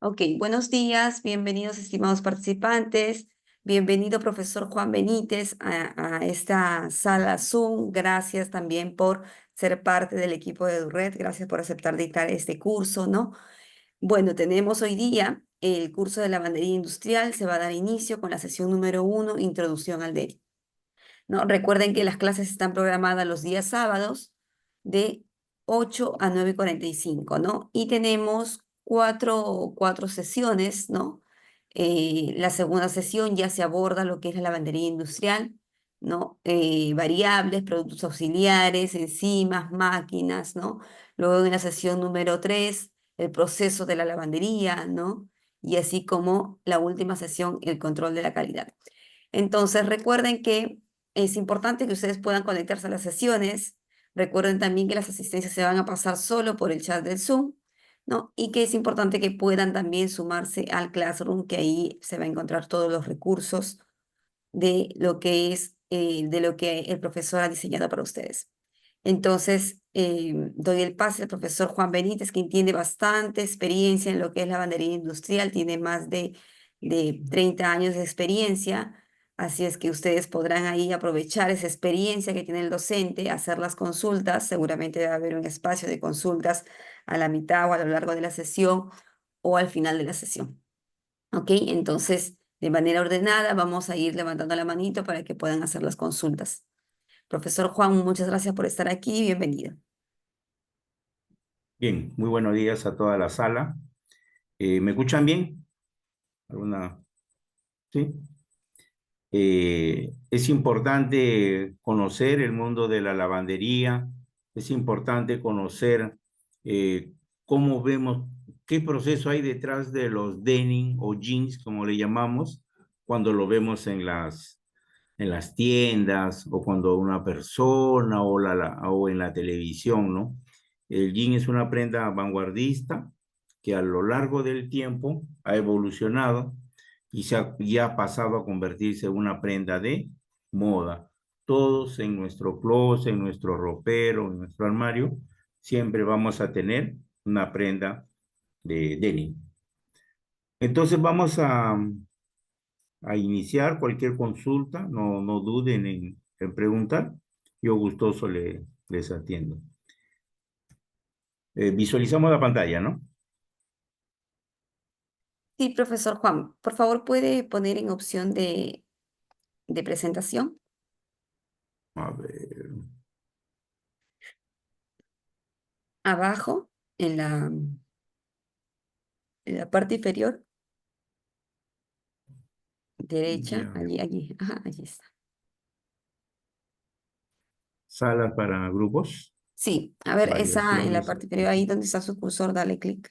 Ok, buenos días, bienvenidos estimados participantes, bienvenido profesor Juan Benítez a esta sala Zoom, gracias también por ser parte del equipo de EduRed, gracias por aceptar dictar este curso, ¿no? Bueno, tenemos hoy día el curso de lavandería industrial, se va a dar inicio con la sesión número 1, Introducción al DERI, ¿no? Recuerden que las clases están programadas los días sábados de 8 a 9:45, ¿no? Y tenemos cuatro sesiones, ¿no? La segunda sesión ya se aborda lo que es la lavandería industrial, ¿no? Variables, productos auxiliares, enzimas, máquinas, ¿no? Luego en la sesión número 3, el proceso de la lavandería, ¿no? Y así como la última sesión, el control de la calidad. Entonces, recuerden que es importante que ustedes puedan conectarse a las sesiones. Recuerden también que las asistencias se van a pasar solo por el chat del Zoom, ¿no? Y que es importante que puedan también sumarse al Classroom, que ahí se va a encontrar todos los recursos de lo que es, de lo que el profesor ha diseñado para ustedes. Entonces, doy el pase al profesor Juan Benítez, quien tiene bastante experiencia en lo que es lavandería industrial, tiene más de 30 años de experiencia, así es que ustedes podrán ahí aprovechar esa experiencia que tiene el docente, hacer las consultas, seguramente va a haber un espacio de consultas a la mitad o a lo largo de la sesión o al final de la sesión. ¿Ok? Entonces, de manera ordenada, vamos a ir levantando la manito para que puedan hacer las consultas. Profesor Juan, muchas gracias por estar aquí, bienvenido. Bien, muy buenos días a toda la sala. ¿Me escuchan bien? ¿Alguna? Sí. Es importante conocer el mundo de la lavandería, es importante conocer eh, cómo vemos, qué proceso hay detrás de los denim o jeans, como le llamamos, cuando lo vemos en las tiendas o cuando una persona o en la televisión, ¿no? El jean es una prenda vanguardista que a lo largo del tiempo ha evolucionado y ya ha pasado a convertirse en una prenda de moda. Todos en nuestro closet, en nuestro ropero, en nuestro armario, siempre vamos a tener una prenda de denim. Entonces vamos a iniciar cualquier consulta, no duden en preguntar. Yo gustoso les atiendo. Visualizamos la pantalla, ¿no? Sí, profesor Juan, por favor, ¿puede poner en opción de presentación? A ver, Abajo, en la parte inferior derecha, ya. allí, ajá, allí está. Salas para grupos, Sí, a ver, esa en la variaciones. parte inferior, ahí donde está su cursor, dale clic.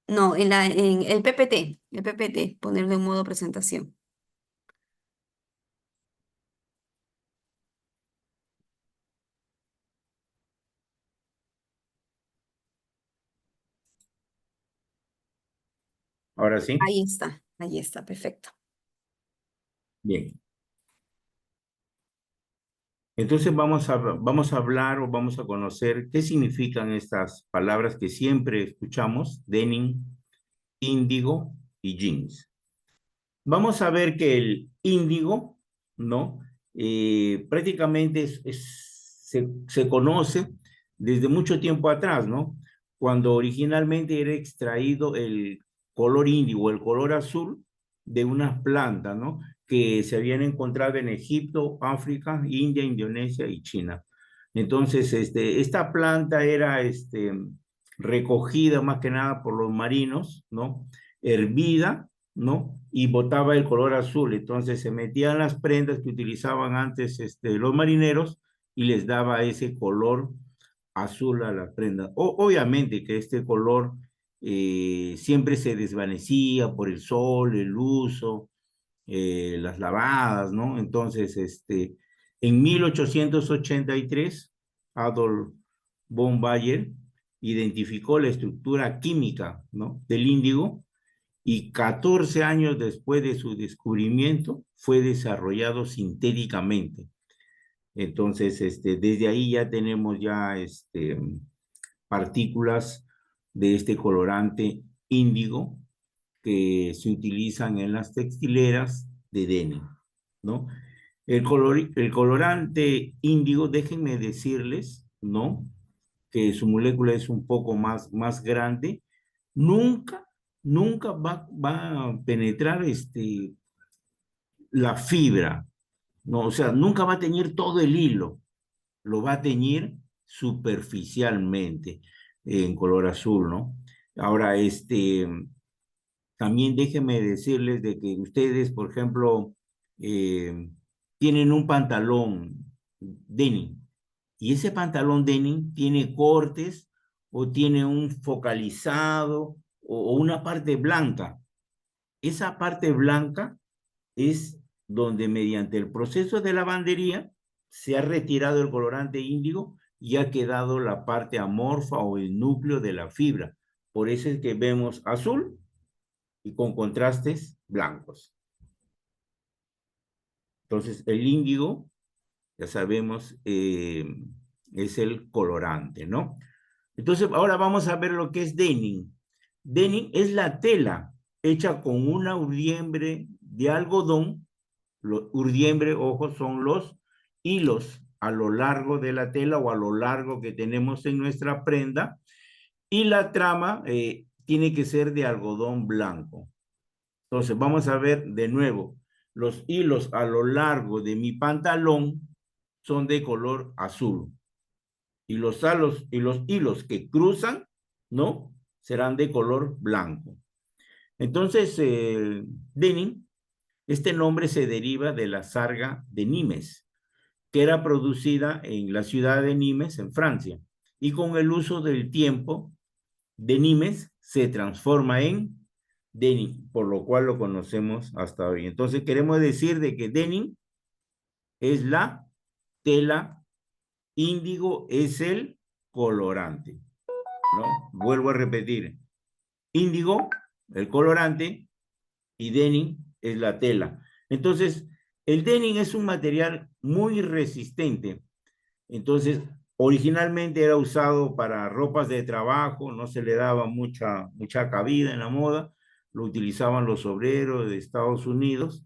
No, en el PPT, ponerlo en modo presentación. Ahora sí, Ahí está, perfecto. bien. Entonces vamos a hablar o vamos a conocer qué significan estas palabras que siempre escuchamos, denim, índigo y jeans. Vamos a ver que el índigo, ¿no? Prácticamente se conoce desde mucho tiempo atrás, ¿no? Cuando originalmente era extraído el color índigo, el color azul de unas plantas, ¿no? Que se habían encontrado en Egipto, África, India, Indonesia y China. Entonces, esta planta era recogida más que nada por los marinos, ¿no? Hervida, ¿no? Y botaba el color azul. Entonces se metían las prendas que utilizaban antes los marineros y les daba ese color azul a la prenda. Obviamente que este color siempre se desvanecía por el sol, el uso, las lavadas, ¿no? Entonces, en 1883, Adolf von Bayer identificó la estructura química, ¿no? Del índigo y 14 años después de su descubrimiento fue desarrollado sintéticamente. Entonces, desde ahí ya tenemos ya partículas de este colorante índigo que se utilizan en las textileras de denim, ¿no? El colorante índigo, déjenme decirles, ¿no? Que su molécula es un poco más grande, nunca, nunca va a penetrar la fibra, ¿no? O sea, nunca va a teñir todo el hilo, lo va a teñir superficialmente en color azul, ¿no? Ahora, también déjenme decirles de que ustedes, por ejemplo, eh, tienen un pantalón denim y ese pantalón denim tiene cortes o tiene un focalizado o una parte blanca. Esa parte blanca es donde mediante el proceso de lavandería se ha retirado el colorante índigo y ha quedado la parte amorfa o el núcleo de la fibra. Por eso es que vemos azul y con contrastes blancos. Entonces, el índigo, ya sabemos, es el colorante, ¿no? Entonces, ahora vamos a ver lo que es denim. Denim es la tela hecha con una urdiembre de algodón. Los urdiembre, ojo, son los hilos a lo largo de la tela o a lo largo que tenemos en nuestra prenda. Y la trama tiene que ser de algodón blanco. Entonces, vamos a ver de nuevo. Los hilos a lo largo de mi pantalón son de color azul. Y los hilos que cruzan, ¿no? Serán de color blanco. Entonces, denim, este nombre se deriva de la sarga de Nimes, que era producida en la ciudad de Nimes, en Francia. Y con el uso del tiempo, de Nimes se transforma en denim, por lo cual lo conocemos hasta hoy. Entonces queremos decir de que denim es la tela, índigo es el colorante, ¿no? Vuelvo a repetir, índigo, el colorante, y denim es la tela. Entonces, el denim es un material muy resistente. Entonces, originalmente era usado para ropas de trabajo, no se le daba mucha cabida en la moda, lo utilizaban los obreros de Estados Unidos,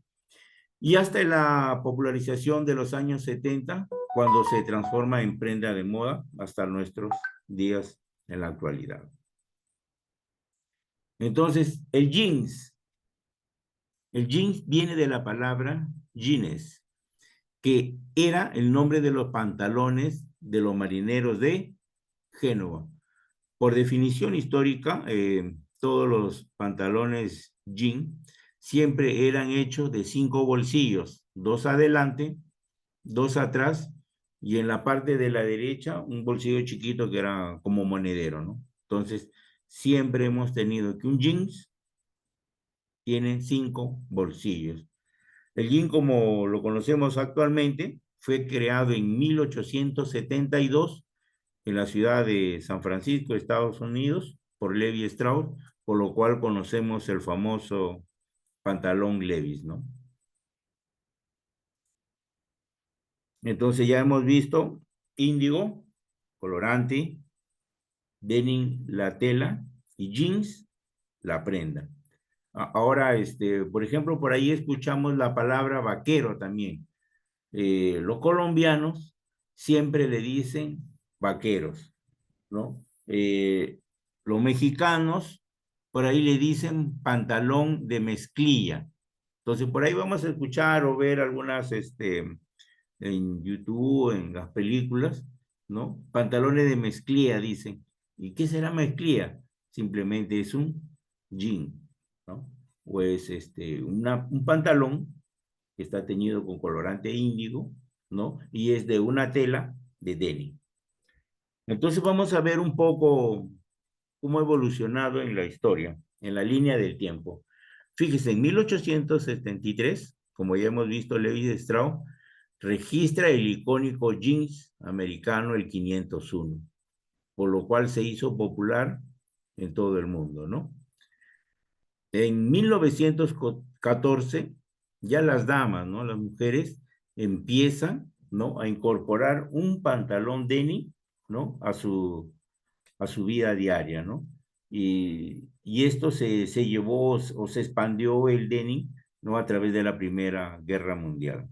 y hasta la popularización de los años 70, cuando se transforma en prenda de moda hasta nuestros días en la actualidad. Entonces, el jeans viene de la palabra jeans, que era el nombre de los pantalones de los marineros de Génova. Por definición histórica, todos los pantalones jean siempre eran hechos de 5 bolsillos, 2 adelante, 2 atrás, y en la parte de la derecha un bolsillo chiquito que era como monedero, ¿no? Entonces, siempre hemos tenido que un jeans tiene 5 bolsillos. El jean, como lo conocemos actualmente, fue creado en 1872 en la ciudad de San Francisco, Estados Unidos, por Levi Strauss, por lo cual conocemos el famoso pantalón Levi's, ¿no? Entonces ya hemos visto índigo, colorante, denim, la tela, y jeans, la prenda. Ahora, por ejemplo, por ahí escuchamos la palabra vaquero también. Los colombianos siempre le dicen vaqueros, ¿no? Los mexicanos por ahí le dicen pantalón de mezclilla. Entonces, por ahí vamos a escuchar o ver algunas, en YouTube, en las películas, ¿no? Pantalones de mezclilla, dicen. ¿Y qué será mezclilla? Simplemente es un jean, ¿no? O es un pantalón que está teñido con colorante índigo, ¿no? Y es de una tela de denim. Entonces vamos a ver un poco cómo ha evolucionado en la historia, en la línea del tiempo. Fíjese, en 1873, como ya hemos visto, Levi Strauss registra el icónico jeans americano, el 501, por lo cual se hizo popular en todo el mundo, ¿no? En 1914, ya las damas, ¿no? Las mujeres empiezan, ¿no? A incorporar un pantalón denim, ¿no? A su vida diaria, ¿no? y esto se llevó o se expandió el denim, ¿no? A través de la Primera Guerra Mundial.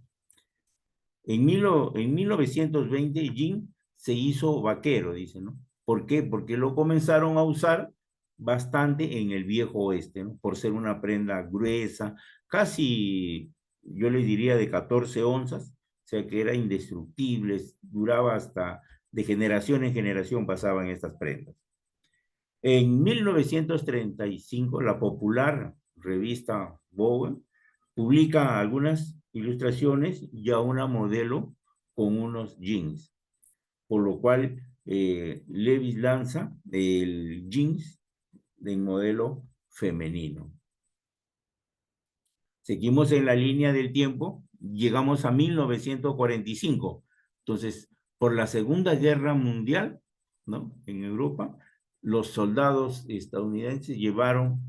En 1920, jean se hizo vaquero, dice, ¿no? ¿Por qué? Porque lo comenzaron a usar bastante en el viejo oeste, ¿no? Por ser una prenda gruesa, casi, yo les diría, de 14 onzas, o sea que era indestructible, duraba hasta de generación en generación pasaban estas prendas. En 1935, la popular revista Vogue publica algunas ilustraciones y a una modelo con unos jeans, por lo cual Levi's lanza el jeans en modelo femenino. Seguimos en la línea del tiempo, llegamos a 1945. Entonces, por la Segunda Guerra Mundial, ¿no? En Europa, los soldados estadounidenses llevaron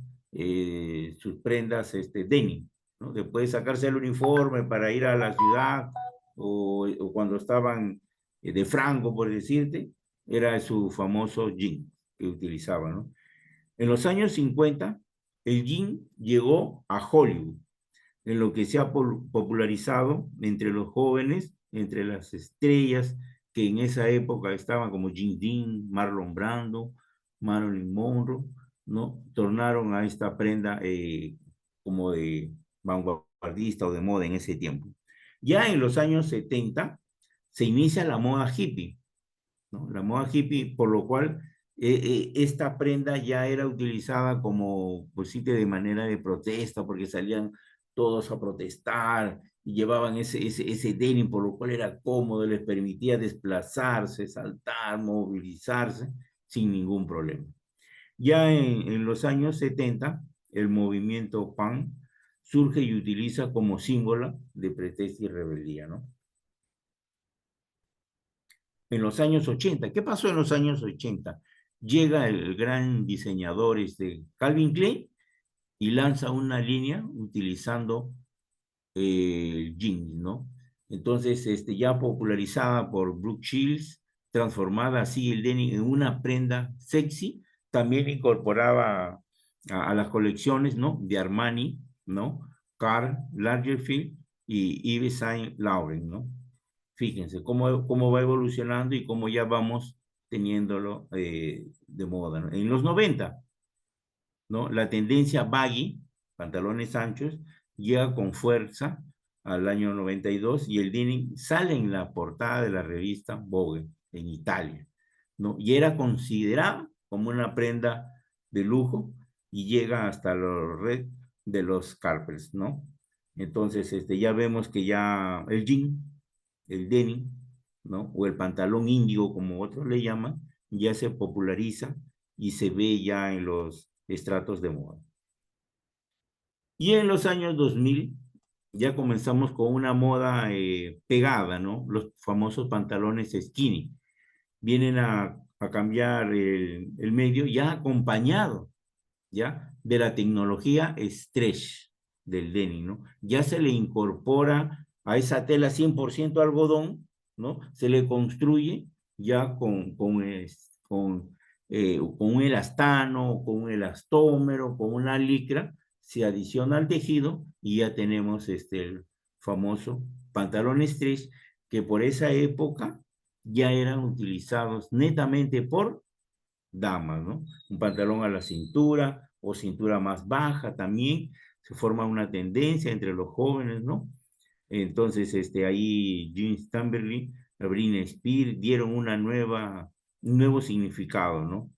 sus prendas denim, ¿no? Después de sacarse el uniforme para ir a la ciudad o cuando estaban de Franco, por decirte, era su famoso jean que utilizaban, ¿no? En los años 50, el jean llegó a Hollywood, en lo que se ha popularizado entre los jóvenes, entre las estrellas que en esa época estaban como Jim Dean, Marlon Brando, Marilyn Monroe, ¿no? Tornaron a esta prenda como de vanguardista o de moda en ese tiempo. Ya en los años 70 se inicia la moda hippie, ¿no? La moda hippie, por lo cual esta prenda ya era utilizada como, pues sí, de manera de protesta, porque salían todos a protestar y llevaban ese denim, por lo cual era cómodo, les permitía desplazarse, saltar, movilizarse sin ningún problema. Ya en los años 70, el movimiento punk surge y utiliza como símbolo de protesta y rebeldía, ¿no? En los años 80. ¿Qué pasó en los años 80? Llega el gran diseñador Calvin Klein y lanza una línea utilizando jeans, ¿no? Entonces, ya popularizada por Brooke Shields, transformada así el denim en una prenda sexy, también incorporaba a las colecciones, ¿no? De Armani, ¿no? Karl Lagerfeld y Yves Saint Laurent, ¿no? Fíjense cómo va evolucionando y cómo ya vamos teniéndolo de moda, ¿no? En los 90, ¿no? La tendencia baggy, pantalones anchos, llega con fuerza al año 92 y el denim sale en la portada de la revista Vogue en Italia, ¿no? Y era considerada como una prenda de lujo y llega hasta los red de los carpets, ¿no? Entonces, ya vemos que ya el jean, el denim, ¿no? O el pantalón índigo, como otros le llaman, ya se populariza y se ve ya en los estratos de moda. Y en los años 2000 ya comenzamos con una moda pegada, ¿no? Los famosos pantalones skinny. Vienen a cambiar el medio ya acompañado, ¿ya? De la tecnología stretch del denim, ¿no? Ya se le incorpora a esa tela 100% algodón, ¿no? Se le construye ya con un elastano, con un elastómero, con una licra, se adiciona al tejido y ya tenemos el famoso pantalón stretch que por esa época ya eran utilizados netamente por damas, ¿no? Un pantalón a la cintura o cintura más baja también, se forma una tendencia entre los jóvenes, ¿no? Entonces, ahí James Tamberlin, Britney Spears dieron un nuevo significado, ¿no?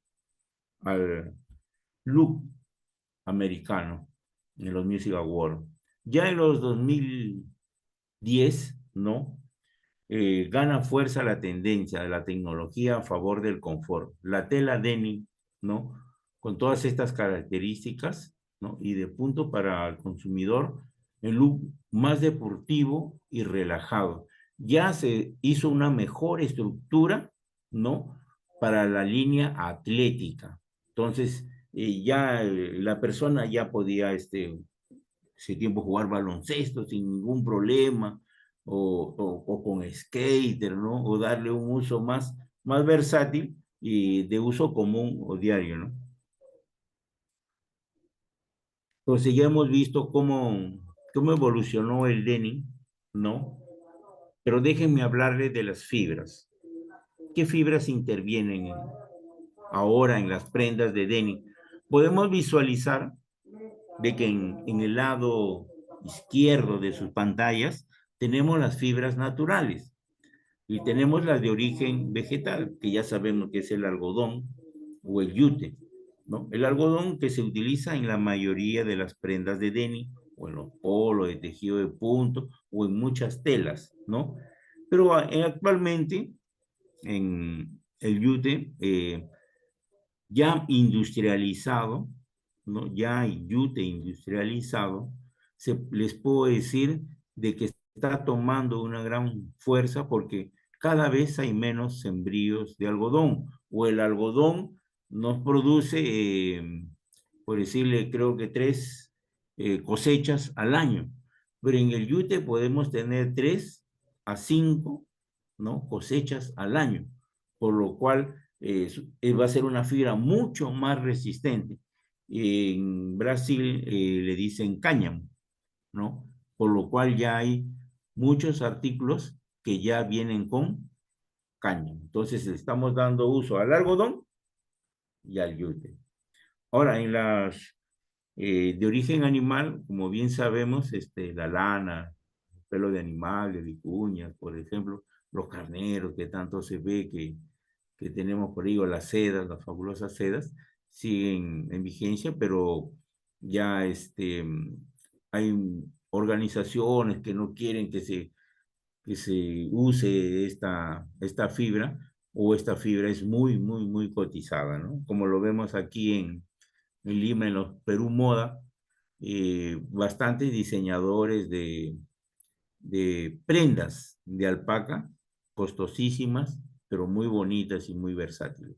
Al look americano en los Music Awards. Ya en los 2010, ¿no? Gana fuerza la tendencia de la tecnología a favor del confort. La tela denim, ¿no? Con todas estas características, ¿no? Y de punto para el consumidor, el look más deportivo y relajado. Ya se hizo una mejor estructura, ¿no? Para la línea atlética. Entonces, ya la persona ya podía, ese tiempo jugar baloncesto sin ningún problema, o con skater, ¿no? O darle un uso más versátil y de uso común o diario, ¿no? Entonces ya hemos visto cómo evolucionó el denim, ¿no? Pero déjenme hablarles de las fibras. ¿Qué fibras intervienen ahora en las prendas de denim? Podemos visualizar de que en el lado izquierdo de sus pantallas tenemos las fibras naturales y tenemos las de origen vegetal, que ya sabemos que es el algodón o el yute, ¿no? El algodón que se utiliza en la mayoría de las prendas de denim, o en los polos de tejido de punto, o en muchas telas, ¿no? Pero actualmente en el yute ya industrializado, ¿no? Ya hay yute industrializado, les puedo decir de que está tomando una gran fuerza porque cada vez hay menos sembríos de algodón, o el algodón nos produce, por decirle, creo que 3 cosechas al año, pero en el yute podemos tener 3 a 5, ¿no? Cosechas al año, por lo cual va a ser una fibra mucho más resistente. En Brasil le dicen cáñamo, ¿no? Por lo cual ya hay muchos artículos que ya vienen con cáñamo. Entonces le estamos dando uso al algodón y al yute. Ahora, en las de origen animal, como bien sabemos, la lana, el pelo de animal, de vicuñas, por ejemplo, los carneros, que tanto se ve que tenemos por ahí, o las sedas, las fabulosas sedas, siguen en vigencia, pero ya hay organizaciones que no quieren que se use esta fibra, o esta fibra es muy, muy, muy cotizada, ¿no? Como lo vemos aquí en Lima, en los Perú Moda, bastantes diseñadores de prendas de alpaca, costosísimas, pero muy bonitas y muy versátiles.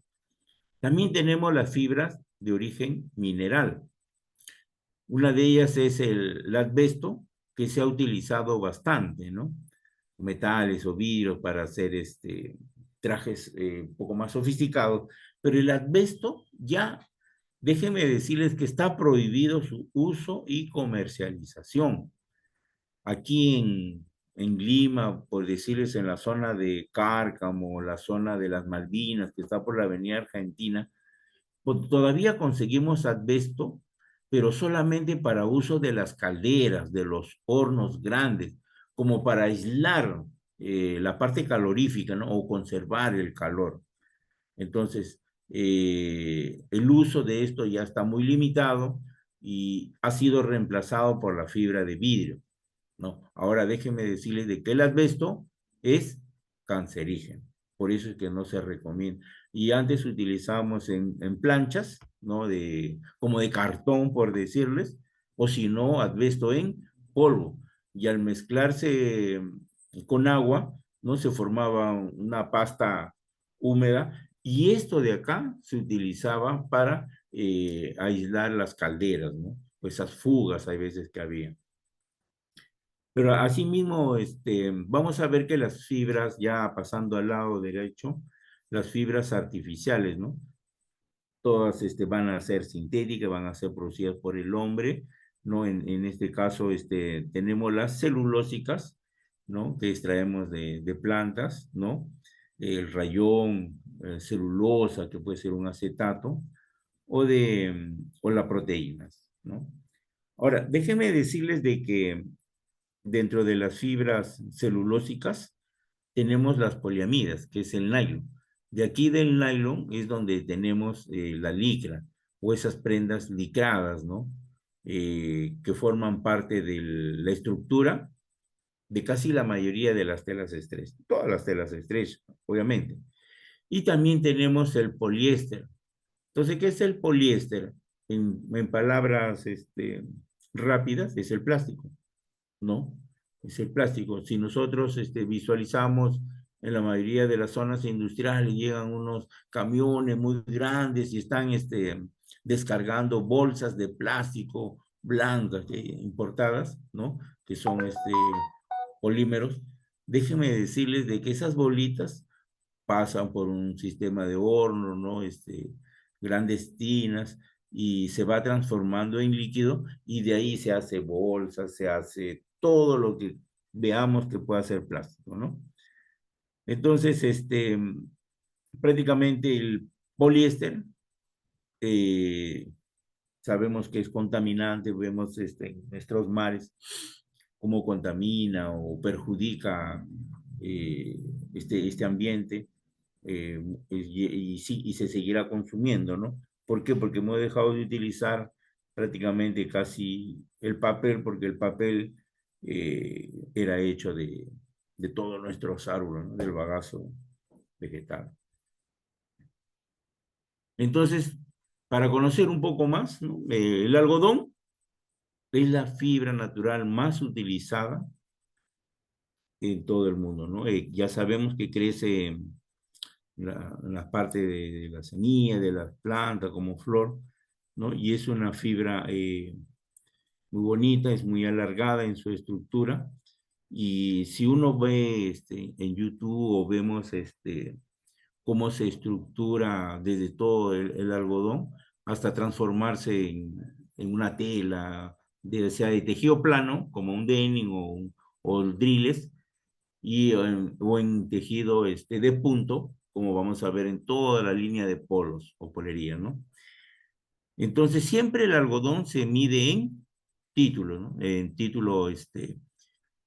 También tenemos las fibras de origen mineral. Una de ellas es el asbesto, que se ha utilizado bastante, ¿no? Metales o vidrios para hacer trajes un poco más sofisticados, pero el asbesto ya, déjenme decirles que está prohibido su uso y comercialización. Aquí en Lima, por decirles, en la zona de Cárcamo, la zona de las Malvinas, que está por la avenida Argentina, pues todavía conseguimos asbesto, pero solamente para uso de las calderas, de los hornos grandes, como para aislar la parte calorífica, ¿no? O conservar el calor. Entonces, el uso de esto ya está muy limitado y ha sido reemplazado por la fibra de vidrio, ¿no? Ahora déjenme decirles de que el asbesto es cancerígeno, por eso es que no se recomienda. Y antes utilizábamos en planchas, ¿no? Como de cartón, por decirles, o si no, asbesto en polvo. Y al mezclarse con agua, ¿no? Se formaba una pasta húmeda, y esto de acá se utilizaba para aislar las calderas, ¿no? Pues esas fugas hay veces que había. Pero asimismo, vamos a ver que las fibras, ya pasando al lado derecho, las fibras artificiales, ¿no? Todas van a ser sintéticas, van a ser producidas por el hombre, ¿no? En este caso, tenemos las celulósicas, ¿no? Que extraemos de plantas, ¿no? El rayón, celulosa, que puede ser un acetato, o las proteínas, ¿no? Ahora, déjenme decirles de que dentro de las fibras celulósicas tenemos las poliamidas, que es el nylon. De aquí del nylon es donde tenemos la licra, o esas prendas licradas, ¿no? Que forman parte de la estructura de casi la mayoría de las telas de stretch, todas las telas de stretch, obviamente. Y también tenemos el poliéster. Entonces, ¿qué es el poliéster? En palabras rápidas, es el plástico, ¿no? Es el plástico. Si nosotros visualizamos en la mayoría de las zonas industriales, llegan unos camiones muy grandes y están descargando bolsas de plástico blancas importadas, ¿no? Que son polímeros. Déjenme decirles de que esas bolitas pasan por un sistema de horno, ¿no? Grandes tinas, y se va transformando en líquido y de ahí se hace bolsa, se hace todo lo que veamos que pueda ser plástico, ¿no? Entonces, prácticamente el poliéster, eh, sabemos que es contaminante, vemos en nuestros mares cómo contamina o perjudica eh, este ambiente sí, y se seguirá consumiendo, ¿no? ¿Por qué? Porque hemos dejado de utilizar prácticamente casi el papel, porque el papel era hecho de todos nuestros árboles, ¿no? Del bagazo vegetal. Entonces, para conocer un poco más, ¿no? El algodón es la fibra natural más utilizada en todo el mundo, ¿no? Ya sabemos que crece en la parte de la semilla, de las plantas como flor, ¿no? Y es una fibra muy bonita, es muy alargada en su estructura. Y si uno ve en YouTube o vemos cómo se estructura desde todo el algodón hasta transformarse en una tela, sea de tejido plano, como un denim o driles, o en tejido de punto, como vamos a ver en toda la línea de polos o polería, ¿no? Entonces, siempre el algodón se mide en título, ¿no? En título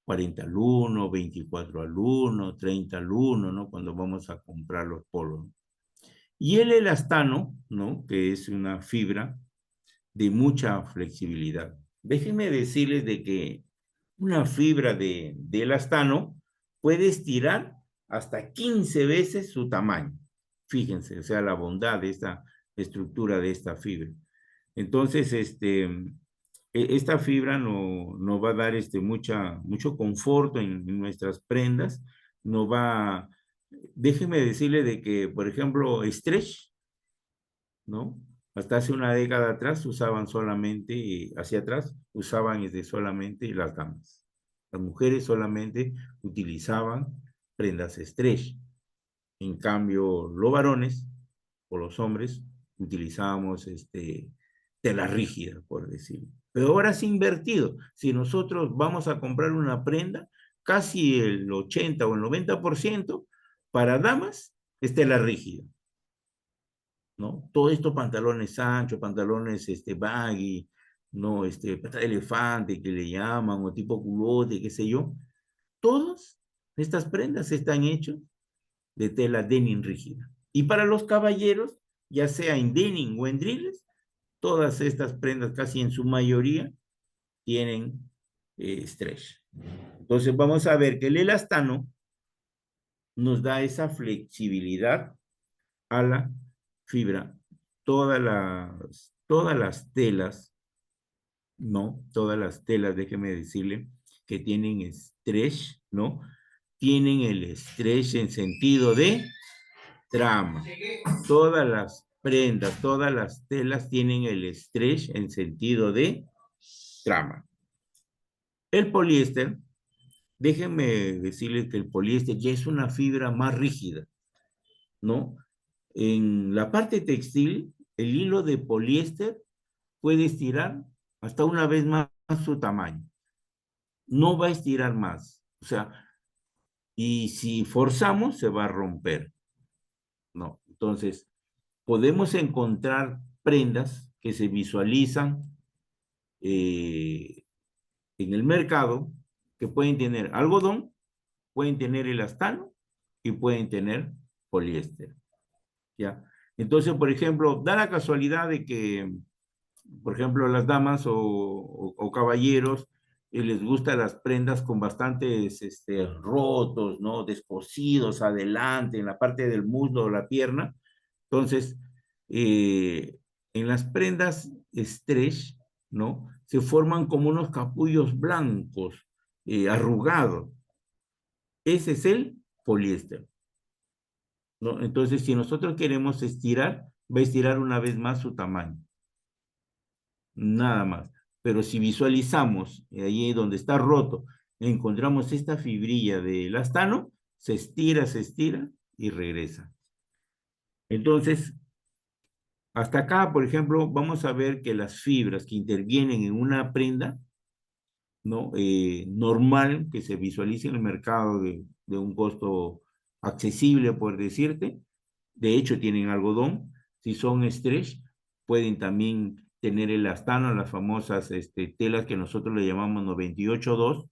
40 al 1, 24 al 1, 30 al 1, ¿no? Cuando vamos a comprar los polos. Y el elastano, ¿no? Que es una fibra de mucha flexibilidad. Déjenme decirles de que una fibra de elastano puede estirar hasta 15 veces su tamaño. Fíjense, o sea, la bondad de esta estructura de esta fibra. Entonces, esta fibra nos va a dar mucho confort en nuestras prendas, nos va, déjeme decirle de que, por ejemplo, stretch, ¿no? Hasta hace una década atrás usaban solamente, hacia atrás, usaban solamente las damas. Las mujeres solamente utilizaban prendas stretch. En cambio, los varones o los hombres utilizábamos tela rígida, por decirlo. Pero ahora es invertido. Si nosotros vamos a comprar una prenda, casi el 80 o el 90% para damas es tela rígida, ¿no? Todos estos pantalones anchos, pantalones baggy, ¿no? Pata de elefante que le llaman, o tipo culote, qué sé yo. Todas estas prendas están hechas de tela denim rígida. Y para los caballeros, ya sea en denim o en driles, todas estas prendas, casi en su mayoría, tienen stretch. Entonces vamos a ver que el elastano nos da esa flexibilidad a la fibra. Todas las telas, ¿no? Todas las telas, déjeme decirle, que tienen stretch, ¿no? Tienen el stretch en sentido de trama. Todas las prendas, todas las telas tienen el stretch en sentido de trama. El poliéster, déjenme decirles que el poliéster ya es una fibra más rígida, ¿no? En la parte textil, el hilo de poliéster puede estirar hasta una vez más su tamaño. No va a estirar más. O sea, y si forzamos, se va a romper, ¿no? Entonces, podemos encontrar prendas que se visualizan eh, en el mercado que pueden tener algodón, pueden tener elastano y pueden tener poliéster, ¿ya? Entonces, por ejemplo, da la casualidad de que, por ejemplo, las damas o caballeros les gustan las prendas con bastantes rotos, ¿no? Descosidos adelante, en la parte del muslo o la pierna. Entonces, eh, en las prendas stretch, ¿no? Se forman como unos capullos blancos, arrugados. Ese es el poliéster, ¿no? Entonces, si nosotros queremos estirar, va a estirar una vez más su tamaño, nada más. Pero si visualizamos ahí donde está roto, encontramos esta fibrilla de elastano, se estira y regresa. Entonces, Hasta acá, por ejemplo, vamos a ver que las fibras que intervienen en una prenda, ¿no? Normal, que se visualice en el mercado de un costo accesible, por decirte. De hecho, tienen algodón. Si son stretch, pueden también tener elastano, las famosas telas que nosotros le llamamos 98-2,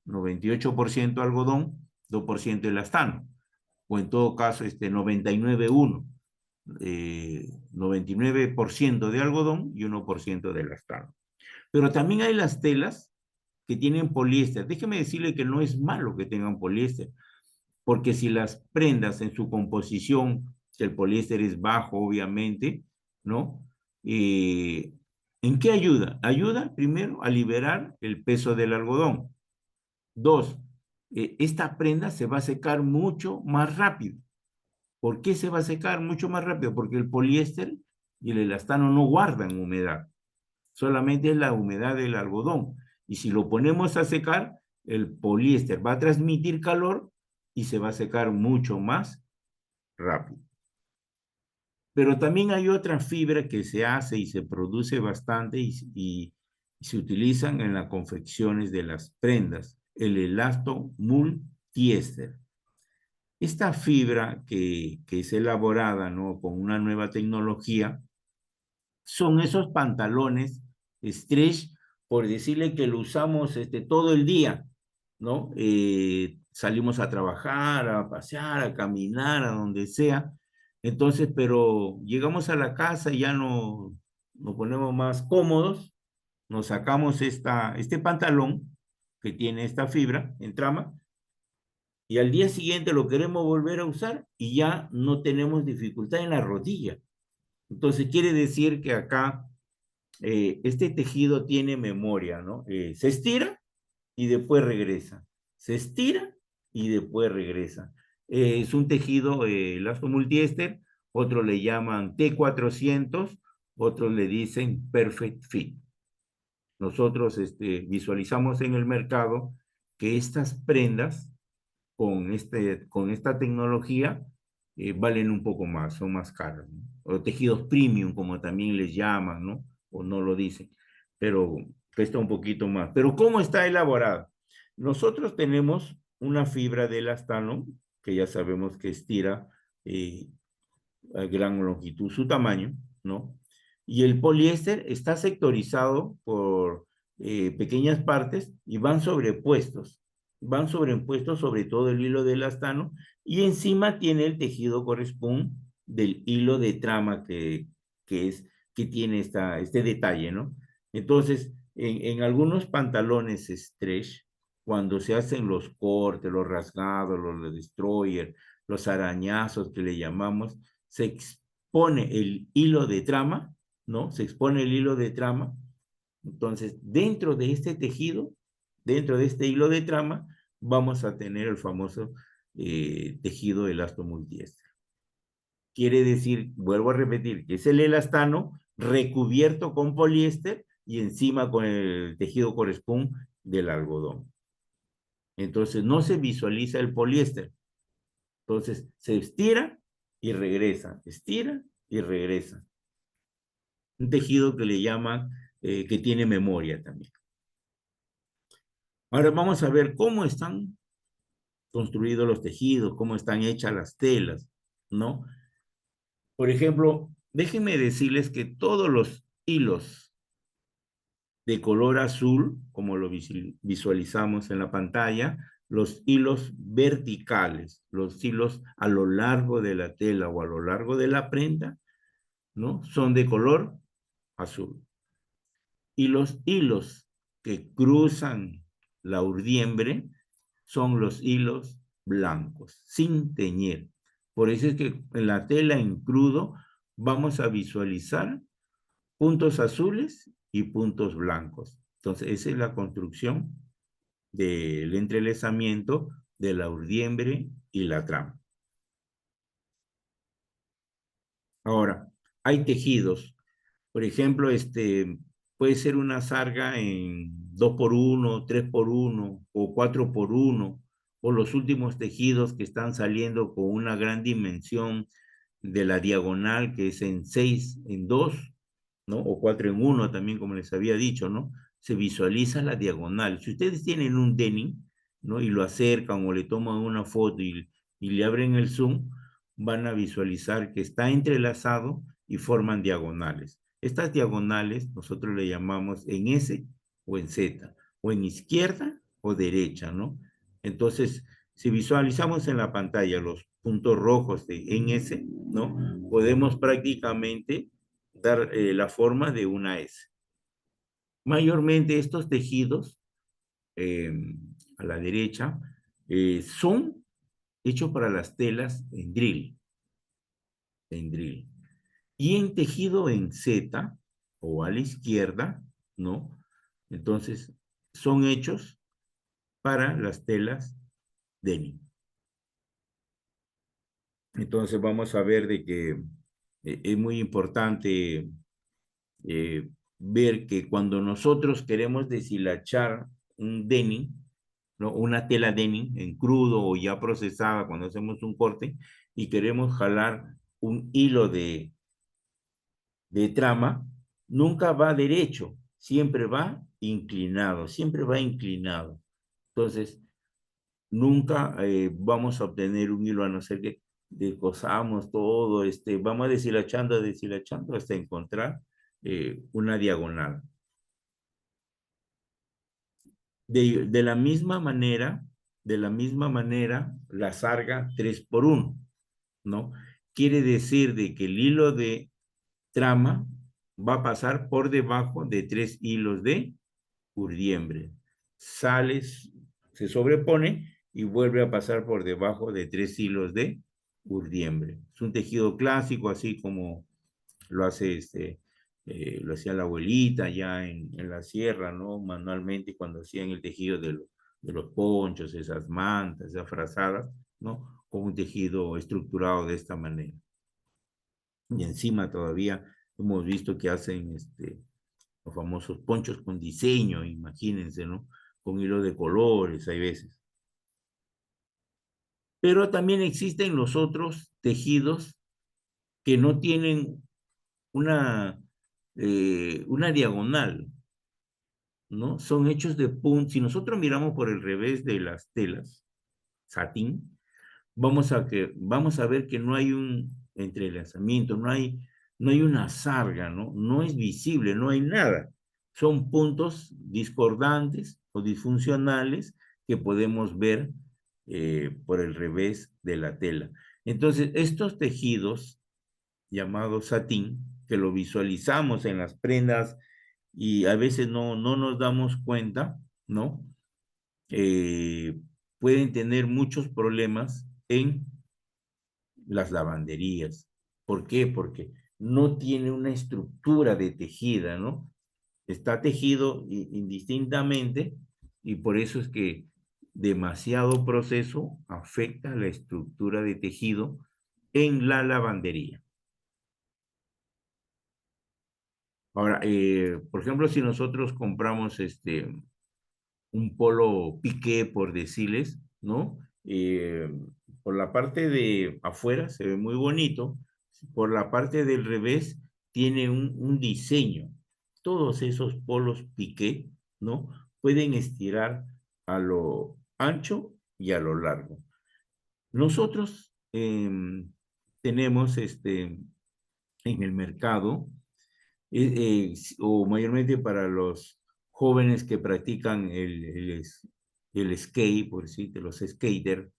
98% algodón, 2% elastano. O en todo caso, 99-1, 99% de algodón y 1% de elastano. Pero también hay las telas que tienen poliéster. Déjeme decirle que no es malo que tengan poliéster, porque si las prendas en su composición, que el poliéster es bajo, obviamente, ¿no? Eh, ¿En qué ayuda? Ayuda primero a liberar el peso del algodón. Dos, esta prenda se va a secar mucho más rápido. ¿Por qué se va a secar mucho más rápido? Porque el poliéster y el elastano no guardan humedad, solamente es la humedad del algodón. Y si lo ponemos a secar, el poliéster va a transmitir calor y se va a secar mucho más rápido. Pero también hay otra fibra que se hace y se produce bastante y se utilizan en las confecciones de las prendas, el elasto multiéster. Esta fibra que es elaborada, ¿no? Con una nueva tecnología, son esos pantalones stretch, por decirle que lo usamos todo el día, ¿no? Salimos a trabajar, a pasear, a caminar, a donde sea. Entonces, pero llegamos a la casa y ya no nos ponemos más cómodos, nos sacamos este pantalón que tiene esta fibra en trama y al día siguiente lo queremos volver a usar y ya no tenemos dificultad en la rodilla. Entonces quiere decir que acá este tejido tiene memoria, ¿no? Se estira y después regresa. Se estira y después regresa. Es un tejido elasto multiéster, otros le llaman T400, otros le dicen Perfect Fit. Nosotros visualizamos en el mercado que estas prendas con esta tecnología valen un poco más, son más caras, ¿no? O tejidos premium, como también les llaman, ¿no? O no lo dicen, pero cuesta un poquito más. Pero ¿cómo está elaborada? Nosotros tenemos una fibra de elastano, que ya sabemos que estira eh, a gran longitud su tamaño, ¿no? Y el poliéster está sectorizado por pequeñas partes y van sobrepuestos sobre todo el hilo de elastano y encima tiene el tejido corresponde del hilo de trama que, es, que tiene este detalle, ¿no? Entonces, en algunos pantalones stretch, cuando se hacen los cortes, los rasgados, los destroyer, los arañazos que le llamamos, se expone el hilo de trama, ¿no? Se expone el hilo de trama. Entonces, dentro de este tejido, dentro de este hilo de trama, vamos a tener el famoso tejido elastomultiéster. Quiere decir, vuelvo a repetir, que es el elastano recubierto con poliéster y encima con el tejido corresponde del algodón. Entonces, no se visualiza el poliéster. Entonces, se estira y regresa, estira y regresa. Un tejido que le llaman, que tiene memoria también. Ahora vamos a ver cómo están construidos los tejidos, cómo están hechas las telas, ¿no? Por ejemplo, déjenme decirles que todos los hilos de color azul, como lo visualizamos en la pantalla, los hilos verticales, los hilos a lo largo de la tela o a lo largo de la prenda, ¿no? Son de color azul. Y los hilos que cruzan la urdiembre son los hilos blancos, sin teñir. Por eso es que en la tela en crudo vamos a visualizar puntos azules y puntos blancos. Entonces, esa es la construcción del entrelazamiento de la urdiembre y la trama. Ahora, hay tejidos. Por ejemplo, puede ser una sarga en 2x1, 3x1 o 4x1, o los últimos tejidos que están saliendo con una gran dimensión de la diagonal, que es en 6 en 2, ¿no? O 4 en 1 también, como les había dicho, ¿no? Se visualiza la diagonal. Si ustedes tienen un denim, ¿no? Y lo acercan o le toman una foto y le abren el zoom, van a visualizar que está entrelazado y forman diagonales. Estas diagonales nosotros le llamamos en S o en Z, o en izquierda o derecha, ¿no? Entonces, si visualizamos en la pantalla los puntos rojos en S, ¿no? Podemos prácticamente dar la forma de una S. Mayormente estos tejidos eh, a la derecha son hechos para las telas en drill. Y en tejido en Z o a la izquierda, ¿no? Entonces, son hechos para las telas denim. Entonces, vamos a ver de que es muy importante ver que cuando nosotros queremos deshilachar un denim, ¿no? Una tela denim en crudo o ya procesada cuando hacemos un corte y queremos jalar un hilo de trama, nunca va derecho, siempre va inclinado, siempre va inclinado. Entonces, nunca vamos a obtener un hilo a no ser que descosamos todo, vamos deshilachando hasta encontrar una diagonal. De la misma manera, la sarga 3 por 1, ¿no? Quiere decir de que el hilo de trama va a pasar por debajo de 3 hilos de urdiembre. Sale, se sobrepone y vuelve a pasar por debajo de 3 hilos de urdiembre. Es un tejido clásico, así como lo hace lo hacía la abuelita ya en la sierra, ¿no? Manualmente cuando hacían el tejido de los ponchos, esas mantas, esas frazadas, ¿no? Con un tejido estructurado de esta manera. Y encima todavía hemos visto que hacen los famosos ponchos con diseño, imagínense, ¿no? Con hilo de colores, hay veces. Pero también existen los otros tejidos que no tienen una diagonal, ¿no? Son hechos de punta. Si nosotros miramos por el revés de las telas, satín, vamos a ver que no hay un entrelazamiento, no hay una sarga, ¿no? No es visible, no hay nada. Son puntos discordantes o disfuncionales que podemos ver por el revés de la tela. Entonces, estos tejidos llamados satín, que lo visualizamos en las prendas y a veces no nos damos cuenta, ¿no? Eh, Pueden tener muchos problemas en las lavanderías. ¿Por qué? Porque no tiene una estructura de tejida, ¿no? Está tejido indistintamente y por eso es que demasiado proceso afecta la estructura de tejido en la lavandería. Ahora, por ejemplo, si nosotros compramos un polo piqué, por decirles, ¿no? Por la parte de afuera se ve muy bonito, por la parte del revés tiene un diseño. Todos esos polos piqué, ¿no? Pueden estirar a lo ancho y a lo largo. Nosotros tenemos en el mercado, o mayormente para los jóvenes que practican el skate, por decirte, los skaters,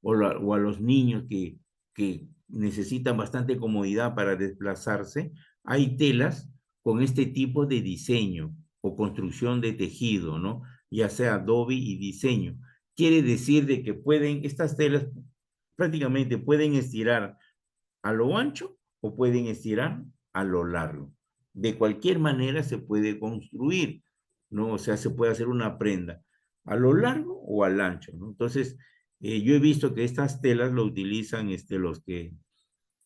o a los niños que necesitan bastante comodidad para desplazarse, hay telas con este tipo de diseño o construcción de tejido, ¿no? Ya sea adobe y diseño. Quiere decir de que estas telas prácticamente pueden estirar a lo ancho o pueden estirar a lo largo. De cualquier manera se puede construir, ¿no? O sea, se puede hacer una prenda a lo largo o al ancho, ¿no? Entonces, yo he visto que estas telas lo utilizan los que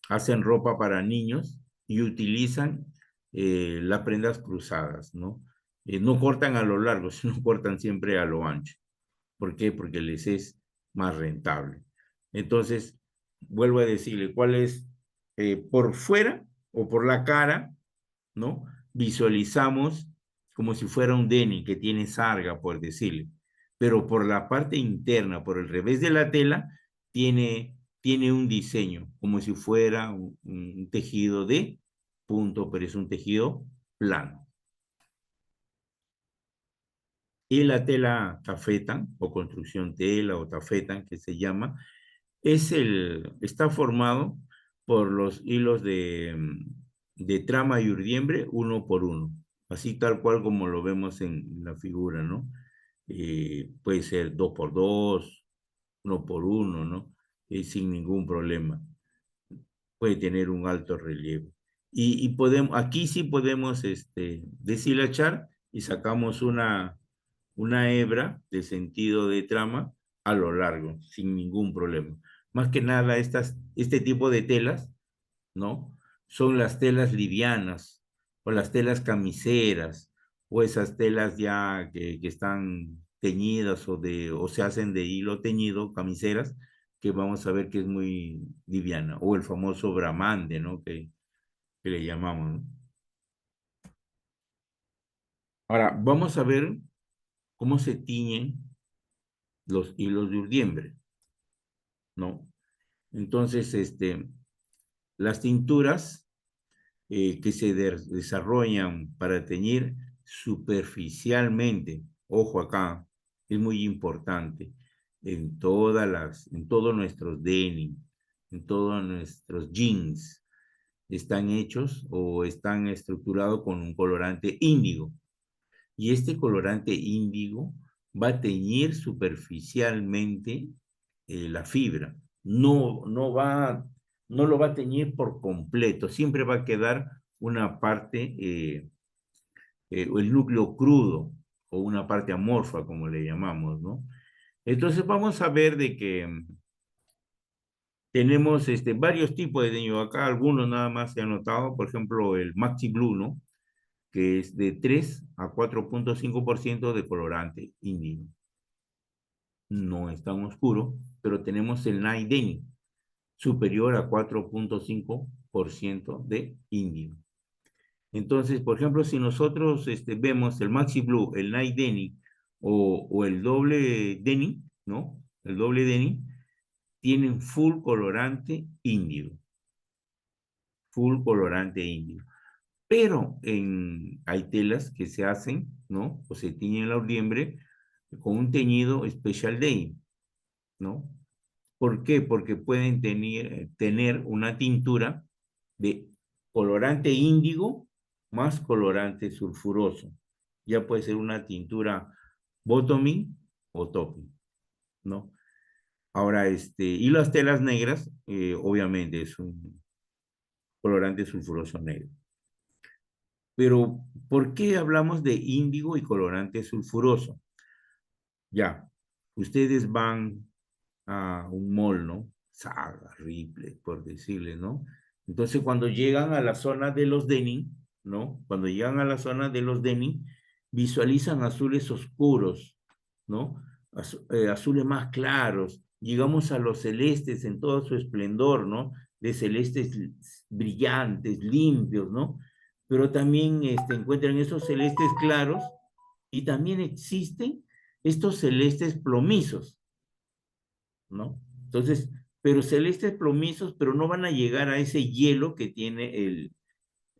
hacen ropa para niños y utilizan las prendas cruzadas, ¿no? No cortan a lo largo, sino cortan siempre a lo ancho. ¿Por qué? Porque les es más rentable. Entonces, vuelvo a decirle, ¿cuál es por fuera o por la cara, ¿no? Visualizamos como si fuera un denim que tiene sarga, por decirle, pero por la parte interna, por el revés de la tela, tiene un diseño, como si fuera un tejido de punto, pero es un tejido plano. Y la tela tafetán o construcción tela o tafetán que se llama, está formado por los hilos de trama y urdiembre uno por uno, así tal cual como lo vemos en la figura, ¿no? Puede ser dos por dos, uno por uno, ¿no? Sin ningún problema. Puede tener un alto relieve. Y podemos, aquí sí podemos deshilachar y sacamos una hebra de sentido de trama a lo largo, sin ningún problema. Más que nada, este tipo de telas, ¿no? Son las telas livianas o las telas camiseras o esas telas ya que están teñidas o se hacen de hilo teñido, camiseras, que vamos a ver que es muy liviana, o el famoso bramande, ¿no? Que le llamamos, ¿no? Ahora, vamos a ver cómo se tiñen los hilos de urdiembre, ¿no? Entonces, las tinturas que se desarrollan para teñir superficialmente, ojo acá, es muy importante, en todos nuestros denim, en todos nuestros jeans, están hechos o están estructurados con un colorante índigo. Y este colorante índigo va a teñir superficialmente la fibra. No lo va a teñir por completo. Siempre va a quedar una parte, el núcleo crudo o una parte amorfa, como le llamamos, ¿no? Entonces vamos a ver de que tenemos varios tipos de teñido. Acá algunos nada más se han notado, por ejemplo, el Maxi Blue, ¿no? Que es de 3 a 4,5% de colorante índigo. No es tan oscuro, pero tenemos el Night Denim, superior a 4,5% de índigo. Entonces, por ejemplo, si nosotros vemos el Maxi Blue, el Night Denim o el doble Denim, ¿no? El doble Denim, tienen full colorante índigo. Full colorante índigo. Pero hay telas que se hacen, ¿no? O se tiñen la urdiembre con un teñido Special Day, ¿no? ¿Por qué? Porque pueden tener una tintura de colorante índigo más colorante sulfuroso. Ya puede ser una tintura bottoming o topping, ¿no? Ahora, y las telas negras, obviamente es un colorante sulfuroso negro. Pero, ¿por qué hablamos de índigo y colorante sulfuroso? Ya, ustedes van a un mall, ¿no? Saga, Ripley, por decirles, ¿no? Entonces, cuando llegan a la zona de los denim, ¿no? Cuando llegan a la zona de los denim, visualizan azules oscuros, ¿no? Azules más claros. Llegamos a los celestes en todo su esplendor, ¿no? De celestes brillantes, limpios, ¿no? Pero también encuentran esos celestes claros y también existen estos celestes plomizos, ¿no? Entonces, pero celestes plomizos, pero no van a llegar a ese hielo que tiene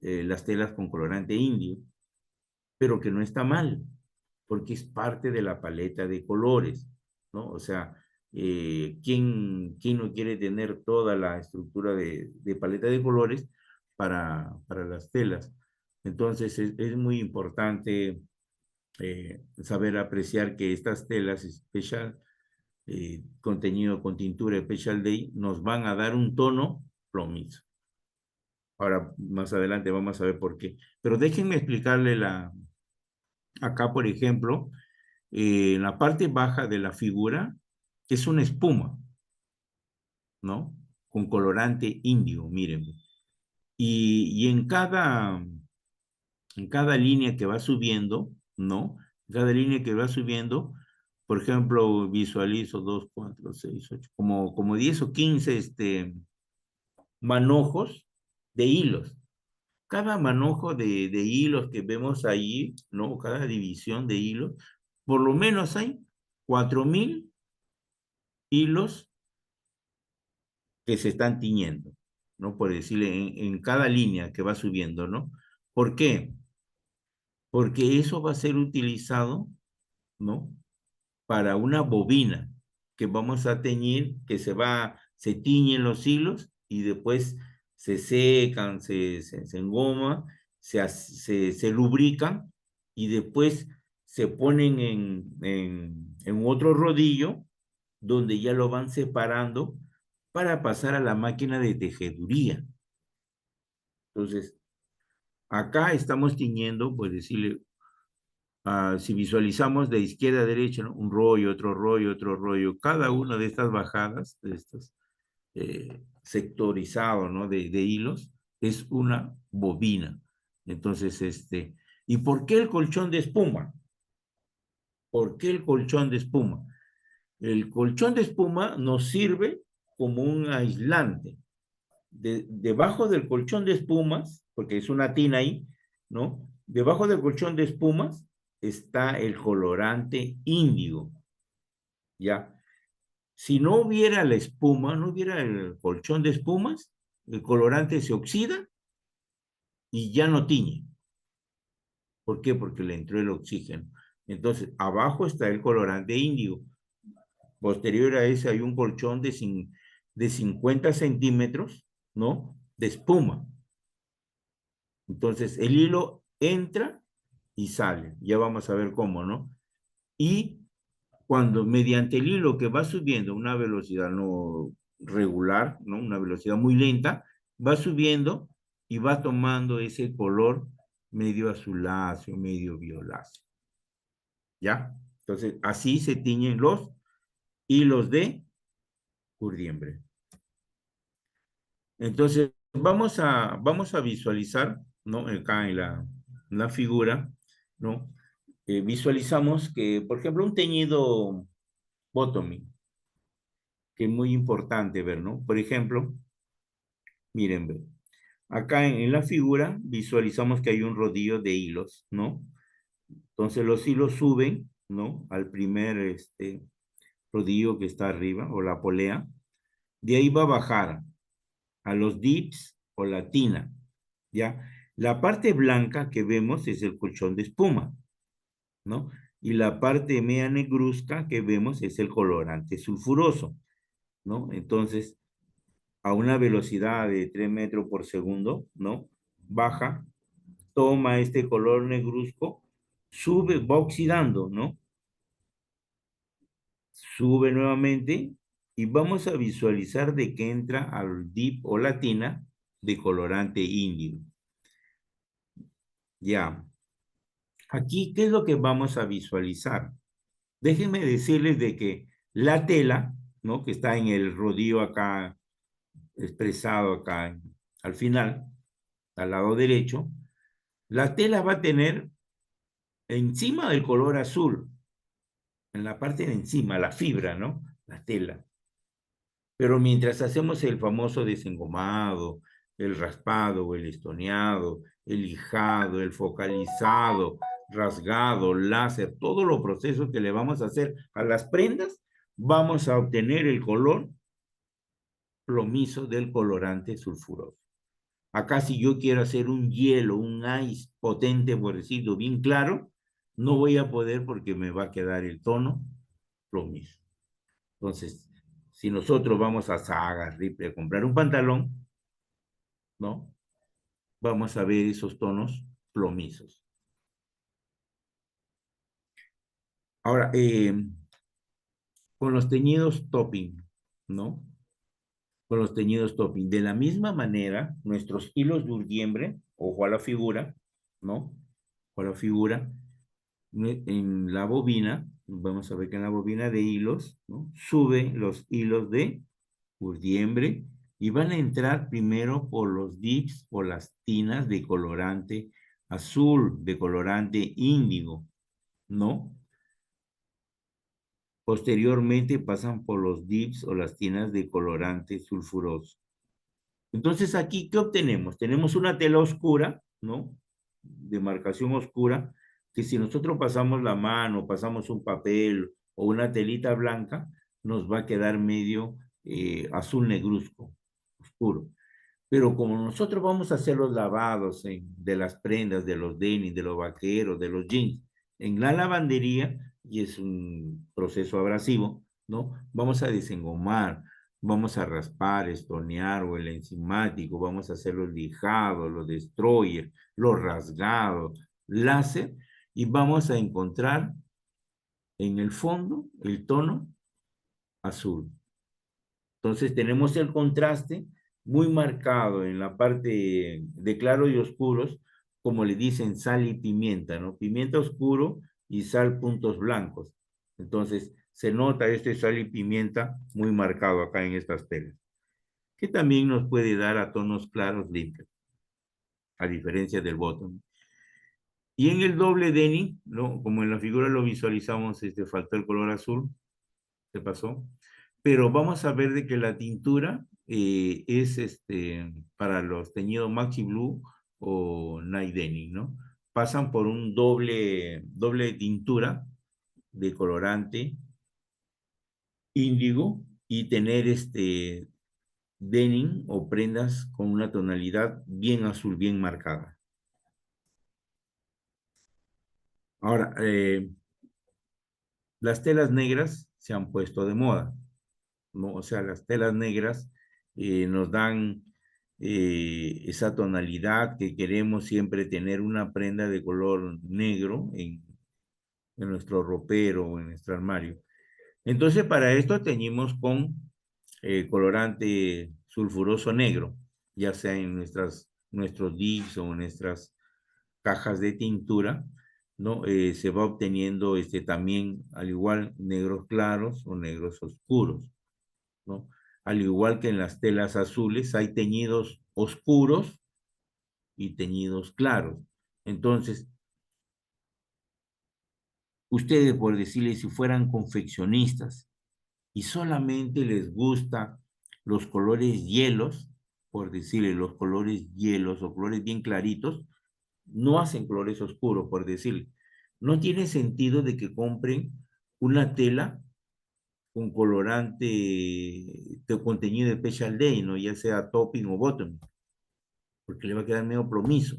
las telas con colorante indio, pero que no está mal, porque es parte de la paleta de colores, ¿no? O sea, ¿quién no quiere tener toda la estructura de paleta de colores para las telas? Entonces, es muy importante saber apreciar que estas telas especial contenido con tintura Special Day nos van a dar un tono plomizo. Ahora, más adelante vamos a ver por qué. Pero déjenme explicarle acá, por ejemplo, en la parte baja de la figura es una espuma, ¿no? Con colorante índigo, miren. Y en cada línea que va subiendo, ¿no? Cada línea que va subiendo, por ejemplo, visualizo 2, 4, 6, 8, como 10 o 15 manojos de hilos. Cada manojo de hilos que vemos ahí, ¿no? Cada división de hilos, por lo menos hay 4.000 hilos que se están tiñendo, ¿no? Por decirle, en cada línea que va subiendo, ¿no? ¿Por qué? Porque eso va a ser utilizado, ¿no? Para una bobina que vamos a teñir, que se tiñen los hilos y después se secan, se engoma, se lubrican y después se ponen en otro rodillo donde ya lo van separando para pasar a la máquina de tejeduría. Entonces, acá estamos tiñendo, pues decirle, si visualizamos de izquierda a derecha, ¿no? Un rollo, otro rollo, otro rollo, cada una de estas bajadas, de estos sectorizado, ¿no? De hilos, es una bobina. Entonces, ¿y por qué el colchón de espuma? ¿Por qué el colchón de espuma? El colchón de espuma nos sirve como un aislante. Debajo del colchón de espumas, porque es una tina ahí, ¿no? Debajo del colchón de espumas está el colorante índigo, ¿ya? Si no hubiera la espuma, no hubiera el colchón de espumas, el colorante se oxida y ya no tiñe. ¿Por qué? Porque le entró el oxígeno. Entonces, abajo está el colorante índigo. Posterior a ese hay un colchón de 50 centímetros, ¿no? De espuma. Entonces, el hilo entra y sale. Ya vamos a ver cómo, ¿no? Y cuando mediante el hilo que va subiendo a una velocidad no regular, ¿no? Una velocidad muy lenta, va subiendo y va tomando ese color medio azuláceo, medio violáceo. ¿Ya? Entonces, así se tiñen los hilos de curdiembre. Entonces, vamos a visualizar, ¿no? Acá en la figura, ¿no? Visualizamos que, por ejemplo, un teñido Botomy, que es muy importante ver, ¿no? Por ejemplo, miren, ve, acá en la figura visualizamos que hay un rodillo de hilos, ¿no? Entonces los hilos suben, ¿no? Al primer rodillo que está arriba, o la polea. De ahí va a bajar a los dips o la tina, ¿ya? La parte blanca que vemos es el colchón de espuma, ¿no? Y la parte media negruzca que vemos es el colorante sulfuroso, ¿no? Entonces, a una velocidad de 3 metros por segundo, ¿no? Baja, toma este color negruzco, sube, va oxidando, ¿no? Sube nuevamente y vamos a visualizar de que entra al dip o latina de colorante índigo. Ya. Aquí, ¿qué es lo que vamos a visualizar? Déjenme decirles de que la tela, ¿no? Que está en el rodillo acá, expresado acá al final, al lado derecho, la tela va a tener encima del color azul, en la parte de encima, la fibra, ¿no? La tela. Pero mientras hacemos el famoso desengomado, el raspado, el estoneado, el lijado, el focalizado, rasgado, láser, todos los procesos que le vamos a hacer a las prendas, vamos a obtener el color plomizo del colorante sulfuroso. Acá si yo quiero hacer un hielo, un ice potente, por decirlo bien claro, no voy a poder porque me va a quedar el tono plomizo. Entonces, si nosotros vamos a Saga, Ripley, a comprar un pantalón, ¿no? Vamos a ver esos tonos plomizos. Ahora, con los teñidos topping, ¿no? Con los teñidos topping. De la misma manera, nuestros hilos de urdiembre, ojo a la figura, ¿no? Ojo a la figura, en la bobina, vamos a ver que en la bobina de hilos, ¿no? Sube los hilos de urdiembre y van a entrar primero por los dips o las tinas de colorante azul, de colorante índigo, ¿no? Posteriormente pasan por los dips o las tinas de colorante sulfuroso. Entonces aquí, ¿qué obtenemos? Tenemos una tela oscura, ¿no? De marcación oscura, que si nosotros pasamos la mano, pasamos un papel o una telita blanca, nos va a quedar medio azul negruzco, oscuro. Pero como nosotros vamos a hacer los lavados de las prendas, de los denim, de los vaqueros, de los jeans, en la lavandería, y es un proceso abrasivo, ¿no? Vamos a desengomar, vamos a raspar, estonear o el enzimático, vamos a hacer los lijados, los destroyer, los rasgados, láser, y vamos a encontrar en el fondo el tono azul. Entonces tenemos el contraste muy marcado en la parte de claros y oscuros, como le dicen sal y pimienta, ¿no? Pimienta oscuro y sal puntos blancos. Entonces se nota este sal y pimienta muy marcado acá en estas telas, que también nos puede dar a tonos claros limpios, a diferencia del bottom. Y en el doble denim, ¿no? Como en la figura lo visualizamos, faltó el color azul, se pasó. Pero vamos a ver de que la tintura es para los teñidos Maxi Blue o Night Denim, ¿no? Pasan por un doble tintura de colorante índigo y tener denim o prendas con una tonalidad bien azul, bien marcada. Ahora, las telas negras se han puesto de moda, ¿no? O sea, las telas negras nos dan esa tonalidad que queremos siempre tener una prenda de color negro en nuestro ropero o en nuestro armario. Entonces, para esto teñimos con colorante sulfuroso negro, ya sea en nuestros dips o en nuestras cajas de tintura, ¿no? Se va obteniendo también, al igual, negros claros o negros oscuros, ¿no? Al igual que en las telas azules, hay teñidos oscuros y teñidos claros. Entonces, ustedes, por decirles, si fueran confeccionistas y solamente les gusta los colores hielos, por decirle, los colores hielos o colores bien claritos, no hacen colores oscuros, por decirle. No tiene sentido de que compren una tela con colorante de contenido de Special Day, ¿no? Ya sea topping o bottom, porque le va a quedar medio plomizo.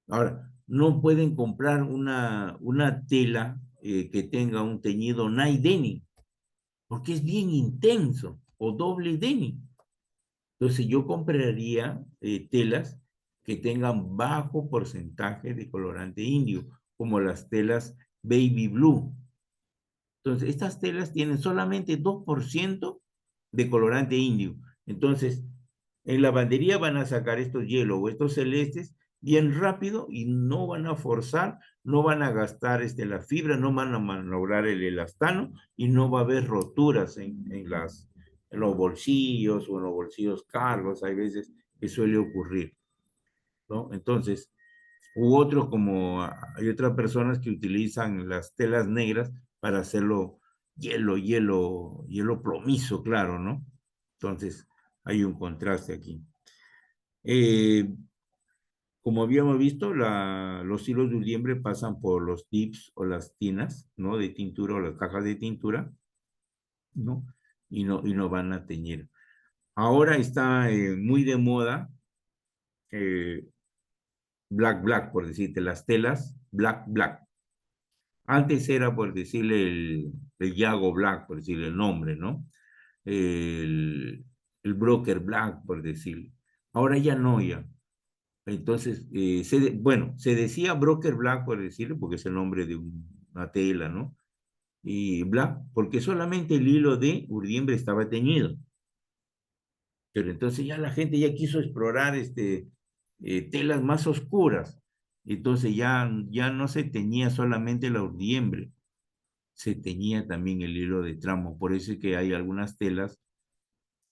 Ahora, no pueden comprar una tela que tenga un teñido night denim, porque es bien intenso, o doble denim. Entonces yo compraría telas que tengan bajo porcentaje de colorante indio, como las telas baby blue. Entonces, estas telas tienen solamente 2% de colorante indio. Entonces, en la lavandería van a sacar estos hielos o estos celestes bien rápido y no van a forzar, no van a gastar la fibra, no van a manobrar el elastano y no va a haber roturas en los bolsillos o en los bolsillos cargos. Hay veces que suele ocurrir, ¿no? Entonces, u otros como hay otras personas que utilizan las telas negras para hacerlo hielo plomizo, claro, ¿no? Entonces, hay un contraste aquí. Eh, como habíamos visto, los hilos de Urdiembre pasan por los tips o las tinas, ¿no? De tintura o las cajas de tintura, ¿no? Y no van a teñir. Ahora está muy de moda eh, black, por decirte, las telas black. Antes era, por decirle, el Yago Black, por decirle el nombre, ¿no? El, el Broker Black, por decirle. Ahora ya no, ya. Entonces, bueno, se decía Broker Black, por decirle, porque es el nombre de una tela, ¿no? Y Black, porque solamente el hilo de urdiembre estaba teñido. Pero entonces ya la gente ya quiso explorar telas más oscuras. Entonces ya no se teñía solamente la urdiembre, se teñía también el hilo de tramo. Por eso es que hay algunas telas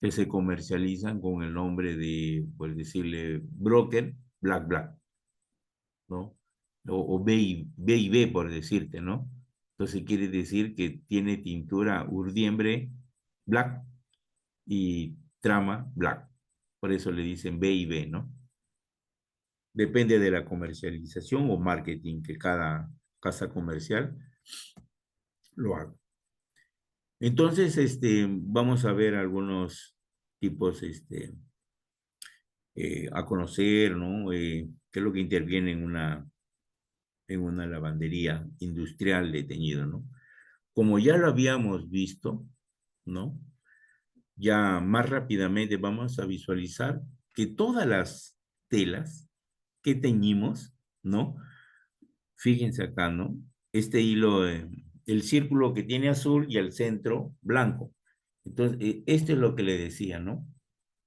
que se comercializan con el nombre de, por decirle, broker, black, ¿no? O B, por decirte, ¿no? Entonces quiere decir que tiene tintura urdiembre black y trama black. por eso le dicen B y B, ¿no? Depende de la comercialización o marketing que cada casa comercial lo haga. Entonces, vamos a ver algunos tipos, a conocer, ¿no? ¿Qué es lo que interviene en una lavandería industrial de teñido, ¿no? Como ya lo habíamos visto, ¿no? Ya más rápidamente vamos a visualizar que todas las telas que teñimos, ¿no? Fíjense acá, ¿no? Este hilo, el círculo que tiene azul y el centro blanco. Entonces, esto es lo que le decía, ¿no?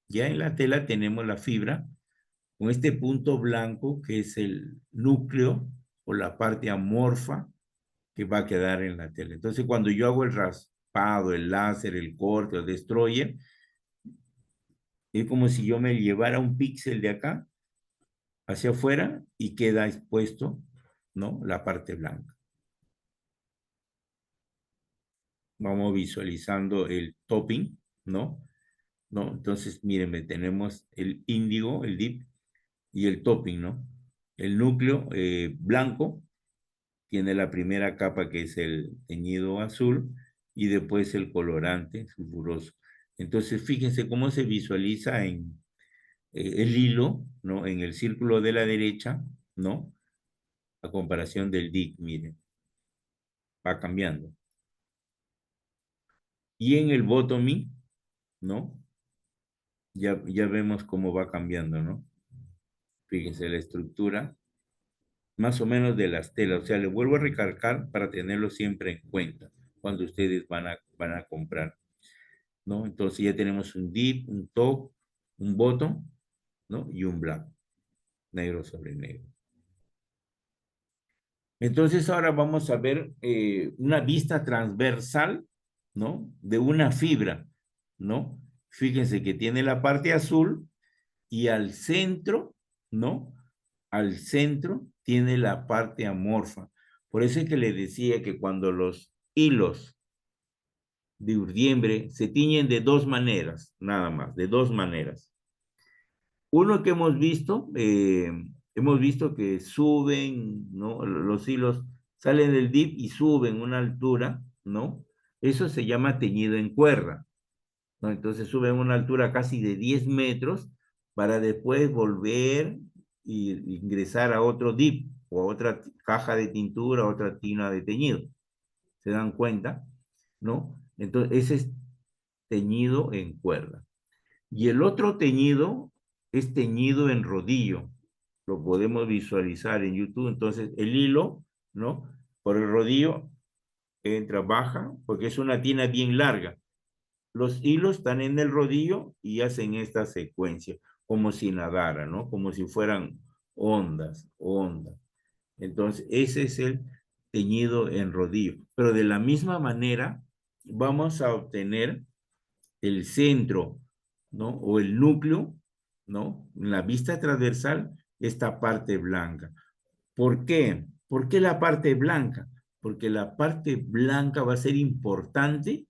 Ya en la tela tenemos la fibra con este punto blanco que es el núcleo o la parte amorfa que va a quedar en la tela. Entonces, cuando yo hago el raspado, el láser, el corte, el destroyer, es como si yo me llevara un píxel de acá hacia afuera y queda expuesto, ¿no? La parte blanca. Vamos visualizando el topping, ¿no? ¿No? Entonces, mírenme, tenemos el índigo, el dip, y el topping, ¿no? El núcleo blanco tiene la primera capa que es el teñido azul y después el colorante sulfuroso. Entonces, fíjense cómo se visualiza en el hilo, ¿no? En el círculo de la derecha, ¿no? A comparación del dip, miren, va cambiando. Y en el bottoming, ¿no? Ya vemos cómo va cambiando, ¿no? Fíjense la estructura, más o menos de las telas. O sea, le vuelvo a recalcar para tenerlo siempre en cuenta cuando ustedes van a comprar, ¿no? Entonces ya tenemos un dip, un top, un bottom, ¿no? Y un black, negro sobre negro. Entonces ahora vamos a ver una vista transversal, ¿no? De una fibra, ¿no? Fíjense que tiene la parte azul y al centro, ¿no? Al centro tiene la parte amorfa. Por eso es que le decía que cuando los hilos de urdiembre se tiñen de dos maneras, nada más, de dos maneras. Uno que hemos visto que suben, ¿no? Los hilos salen del dip y suben una altura, ¿no? Eso se llama teñido en cuerda, ¿no? Entonces suben una altura casi de 10 metros para después volver y ingresar a otro dip o a otra caja de tintura, otra tina de teñido. ¿Se dan cuenta? ¿No? Entonces, ese es teñido en cuerda. Y el otro teñido es teñido en rodillo. Lo podemos visualizar en YouTube. Entonces, el hilo, ¿no? Por el rodillo entra, baja, porque es una tina bien larga. Los hilos están en el rodillo y hacen esta secuencia, como si nadara, ¿no? Como si fueran ondas, ondas. Entonces, ese es el teñido en rodillo. Pero de la misma manera, vamos a obtener el centro, ¿no? O el núcleo, ¿no? En la vista transversal, esta parte blanca. ¿Por qué? ¿Por qué la parte blanca? Porque la parte blanca va a ser importante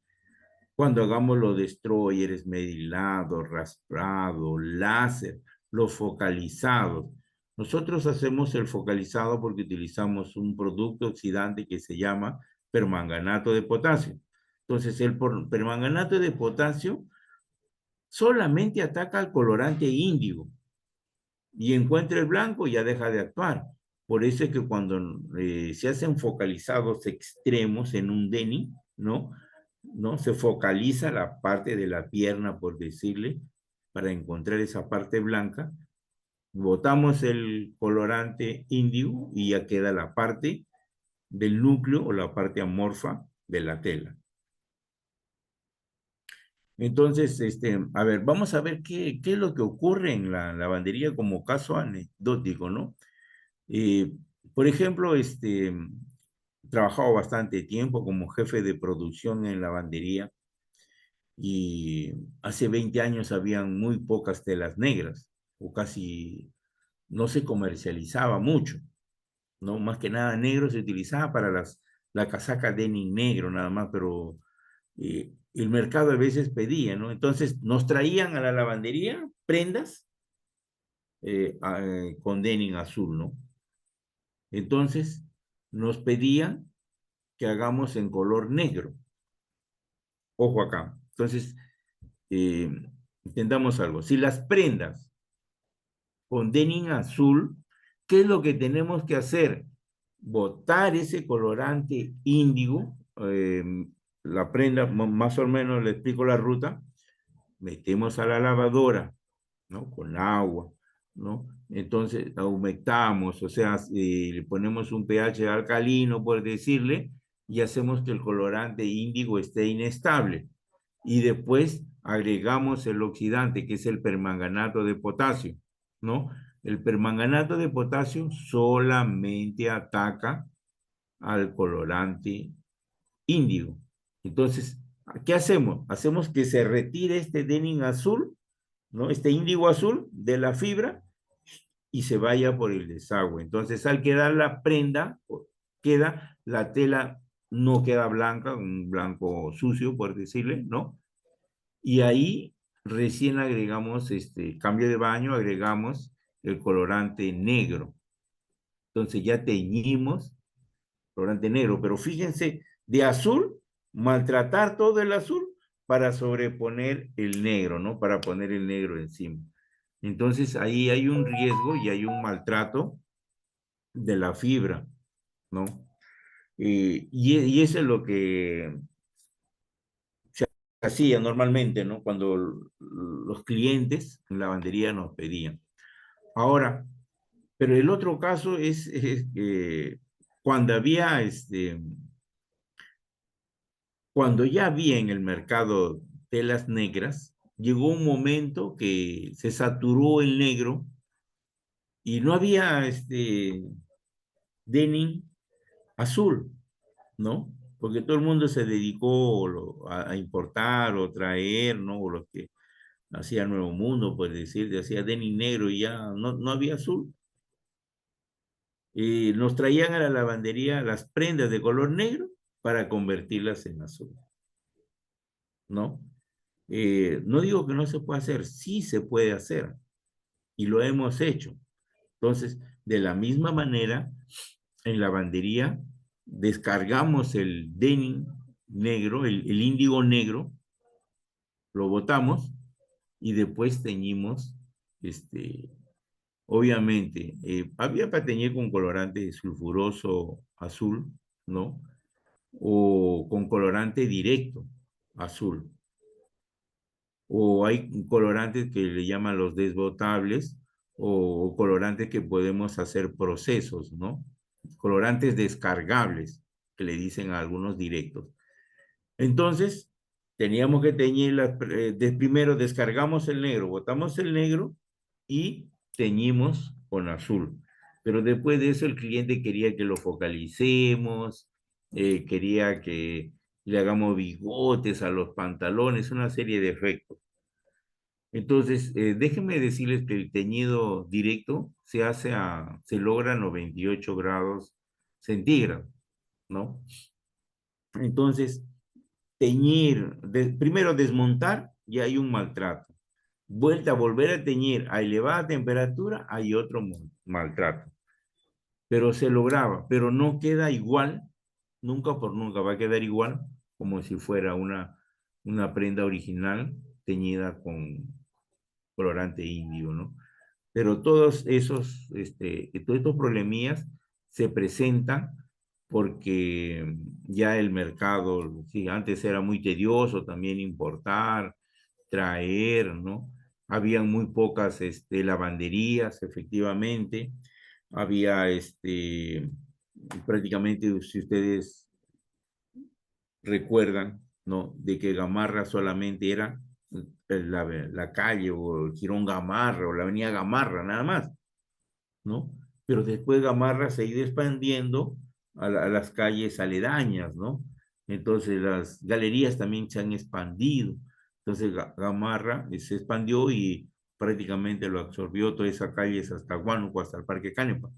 cuando hagamos los destroyers, medilado, raspado, láser, los focalizados. Nosotros hacemos el focalizado porque utilizamos un producto oxidante que se llama permanganato de potasio. Entonces, el permanganato de potasio solamente ataca al colorante índigo y encuentra el blanco y ya deja de actuar. Por eso es que cuando se hacen focalizados extremos en un denim, ¿no? ¿No? Se focaliza la parte de la pierna, por decirle, para encontrar esa parte blanca. Botamos el colorante índigo y ya queda la parte del núcleo o la parte amorfa de la tela. Entonces, a ver, vamos a ver qué es lo que ocurre en la lavandería como caso anecdótico, ¿no? Eh, por ejemplo, he trabajado bastante tiempo como jefe de producción en lavandería y hace 20 años habían muy pocas telas negras o casi no se comercializaba mucho, ¿no? Más que nada negro se utilizaba para la casaca denim negro nada más, pero el mercado a veces pedía, ¿no? Entonces nos traían a la lavandería prendas con denim azul, ¿no? Entonces, nos pedían que hagamos en color negro. Ojo acá. Entonces, eh, entendamos algo. Si las prendas con denim azul, ¿qué es lo que tenemos que hacer? Botar ese colorante índigo, la prenda, más o menos le explico la ruta, metemos a la lavadora, ¿no? Con agua, ¿no? Entonces la humectamos, o sea, le ponemos un pH alcalino, por decirle, y hacemos que el colorante índigo esté inestable. Y después agregamos el oxidante, que es el permanganato de potasio, ¿no? El permanganato de potasio solamente ataca al colorante índigo. Entonces, ¿qué hacemos? Hacemos que se retire este denim azul, ¿no? Este índigo azul de la fibra y se vaya por el desagüe. Entonces, al quedar la prenda, queda la tela, no queda blanca, un blanco sucio, por decirle, ¿no? Y ahí recién agregamos, cambio de baño, agregamos el colorante negro. Entonces ya teñimos colorante negro, pero fíjense, de azul, maltratar todo el azul para sobreponer el negro, ¿no? Para poner el negro encima. Entonces ahí hay un riesgo y hay un maltrato de la fibra, ¿no? Y eso es lo que se hacía normalmente, ¿no? Cuando los clientes en lavandería nos pedían. Ahora, pero el otro caso es cuando había, cuando ya había en el mercado telas negras, llegó un momento que se saturó el negro y no había denim azul, ¿no? Porque todo el mundo se dedicó a importar o traer, ¿no? O los que hacía Nuevo Mundo, pues decir, hacía denim negro y ya no había azul. Nos traían a la lavandería las prendas de color negro para convertirlas en azul, ¿no? No digo que no se pueda hacer, sí se puede hacer y lo hemos hecho. Entonces, de la misma manera, en lavandería descargamos el denim negro, el índigo negro, lo botamos y después teñimos, obviamente, había para teñir con colorante sulfuroso azul, ¿no? O con colorante directo azul. O hay colorantes que le llaman los desbotables o colorantes que podemos hacer procesos, ¿no? Colorantes descargables, que le dicen a algunos directos. Entonces, teníamos que teñir, primero descargamos el negro, botamos el negro y teñimos con azul. Pero después de eso el cliente quería que lo focalicemos, quería que le hagamos bigotes a los pantalones, una serie de efectos. Entonces, déjenme decirles que el teñido directo se logra a 98 grados centígrados, ¿no? Entonces, teñir, primero desmontar, ya hay un maltrato. Vuelta a volver a teñir a elevada temperatura, hay otro maltrato. Pero se lograba, pero no queda igual, nunca por nunca va a quedar igual como si fuera una prenda original teñida con colorante índigo, ¿no? Pero todos estos problemillas se presentan porque ya el mercado, sí, antes era muy tedioso también importar, traer, ¿no? Habían muy pocas lavanderías, efectivamente. Había prácticamente, si ustedes recuerdan, ¿no? De que Gamarra solamente era la calle o el Jirón Gamarra o la avenida Gamarra, nada más, ¿no? Pero después Gamarra se ha ido expandiendo a las calles aledañas, ¿no? Entonces las galerías también se han expandido. Entonces Gamarra se expandió y prácticamente lo absorbió toda esa calle hasta Huánuco, hasta el Parque Canepa.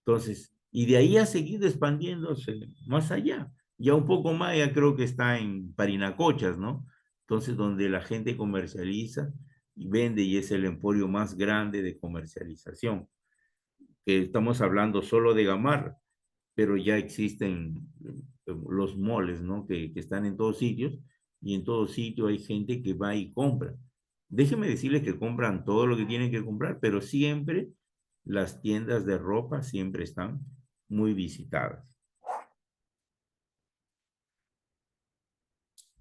Entonces, y de ahí ha seguido expandiéndose más allá. Ya un poco más, ya creo que está en Parinacochas, ¿no? Entonces, donde la gente comercializa y vende y es el emporio más grande de comercialización. Estamos hablando solo de Gamarra, pero ya existen los moles, ¿no? Que están en todos sitios y en todo sitio hay gente que va y compra. Déjenme decirles que compran todo lo que tienen que comprar, pero siempre las tiendas de ropa siempre están muy visitadas.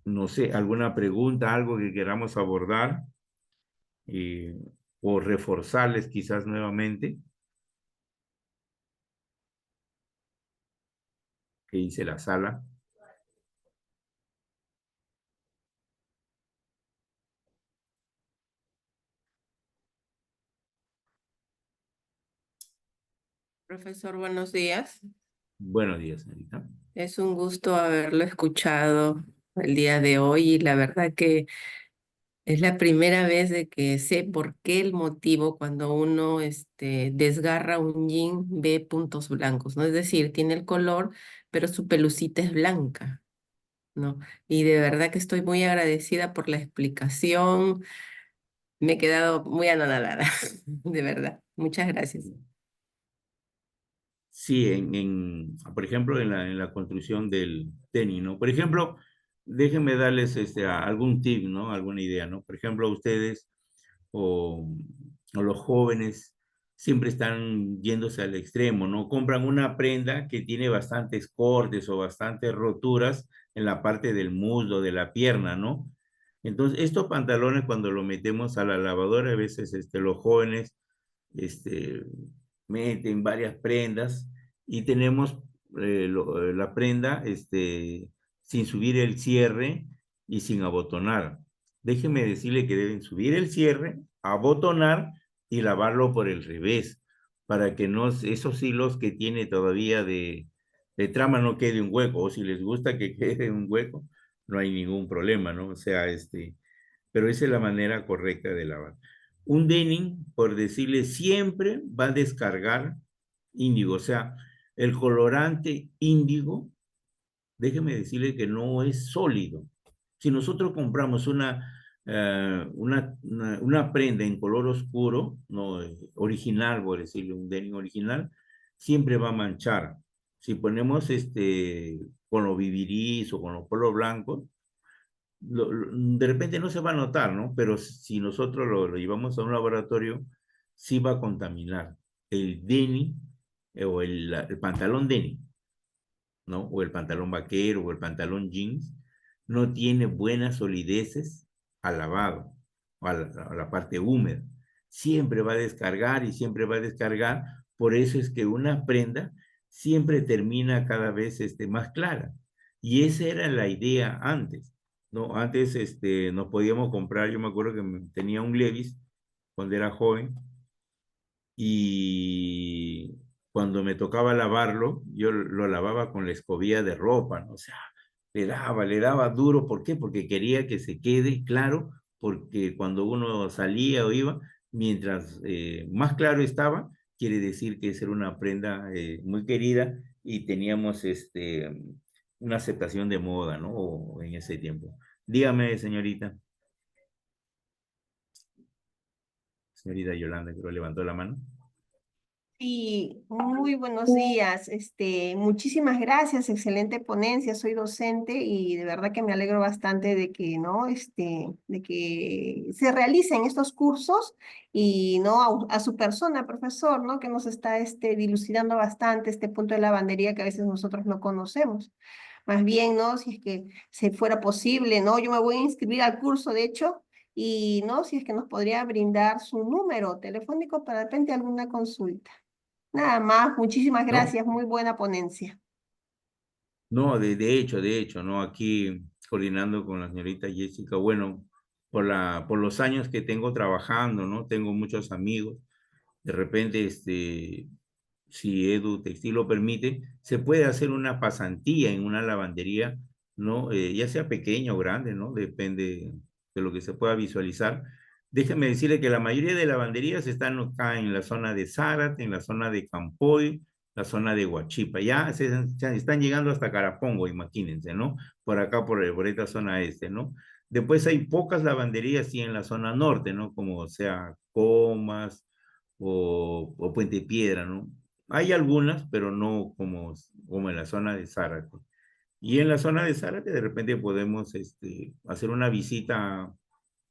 No sé, alguna pregunta, algo que queramos abordar eh, o reforzarles quizás nuevamente, que dice la sala. Profesor, buenos días. Buenos días, señorita. Es un gusto haberlo escuchado el día de hoy y la verdad que es la primera vez de que sé por qué el motivo cuando uno desgarra un jean ve puntos blancos, ¿no? Es decir, tiene el color, pero su pelucita es blanca, ¿no? Y de verdad que estoy muy agradecida por la explicación. Me he quedado muy anonadada, de verdad. Muchas gracias. Sí, por ejemplo, en la construcción del tenis, ¿no? Por ejemplo, déjenme darles algún tip, ¿no? Alguna idea, ¿no? Por ejemplo, ustedes o, o los jóvenes siempre están yéndose al extremo, ¿no? Compran una prenda que tiene bastantes cortes o bastantes roturas en la parte del muslo, de la pierna, ¿no? Entonces, estos pantalones cuando los metemos a la lavadora, a veces los jóvenes este, meten varias prendas y tenemos la prenda sin subir el cierre y sin abotonar. Déjenme decirle que deben subir el cierre, abotonar y lavarlo por el revés, para que no, esos hilos que tiene todavía de trama no quede un hueco, o si les gusta que quede un hueco, no hay ningún problema, ¿no? O sea, pero esa es la manera correcta de lavar. Un denim, por decirle, siempre va a descargar índigo, o sea, el colorante índigo, déjeme decirle que no es sólido. Si nosotros compramos una prenda en color oscuro, no original, por decirle, un denim original, siempre va a manchar. Si ponemos con los viviris o con los polos blancos, de repente no se va a notar, ¿no? Pero si nosotros lo llevamos a un laboratorio, sí va a contaminar el denim o el pantalón denim, ¿no? O el pantalón vaquero o el pantalón jeans, no tiene buenas solideces al lavado o a la parte húmeda. Siempre va a descargar y siempre va a descargar. Por eso es que una prenda siempre termina cada vez más clara. Y esa era la idea antes, ¿no? Antes nos podíamos comprar, yo me acuerdo que tenía un Levi's cuando era joven y cuando me tocaba lavarlo, yo lo lavaba con la escobilla de ropa, ¿no? O sea, le daba duro, ¿por qué? Porque quería que se quede claro, porque cuando uno salía o iba, mientras más claro estaba, quiere decir que esa era una prenda muy querida y teníamos una aceptación de moda, ¿no? O en ese tiempo. Dígame, señorita Yolanda, que lo levantó la mano. Sí, muy buenos días. Muchísimas gracias, excelente ponencia. Soy docente y de verdad que me alegro bastante de que, ¿no? De que se realicen estos cursos y, ¿no? A su persona, profesor, ¿no? Que nos está, dilucidando bastante este punto de lavandería que a veces nosotros no conocemos. Más bien, ¿no? Si es que se fuera posible, ¿no? Yo me voy a inscribir al curso, de hecho, y, ¿no? Si es que nos podría brindar su número telefónico para de repente alguna consulta. Nada más, muchísimas ¿No? gracias, muy buena ponencia. No, de hecho, ¿no? Aquí coordinando con la señorita Jessica, bueno, por los años que tengo trabajando, ¿no? Tengo muchos amigos. De repente, si Edu Textil lo permite, se puede hacer una pasantía en una lavandería, ¿no? Ya sea pequeña o grande, ¿no? Depende de lo que se pueda visualizar. Déjeme decirle que la mayoría de lavanderías están acá en la zona de Zárate, en la zona de Campoy, la zona de Huachipa. Se están llegando hasta Carapongo, imagínense, ¿no? Por acá, por esta zona ¿no? Después hay pocas lavanderías, sí, en la zona norte, ¿no? Como sea Comas o Puente Piedra, ¿no? Hay algunas, pero no como en la zona de Zárate. Y en la zona de Zárate, de repente podemos hacer una visita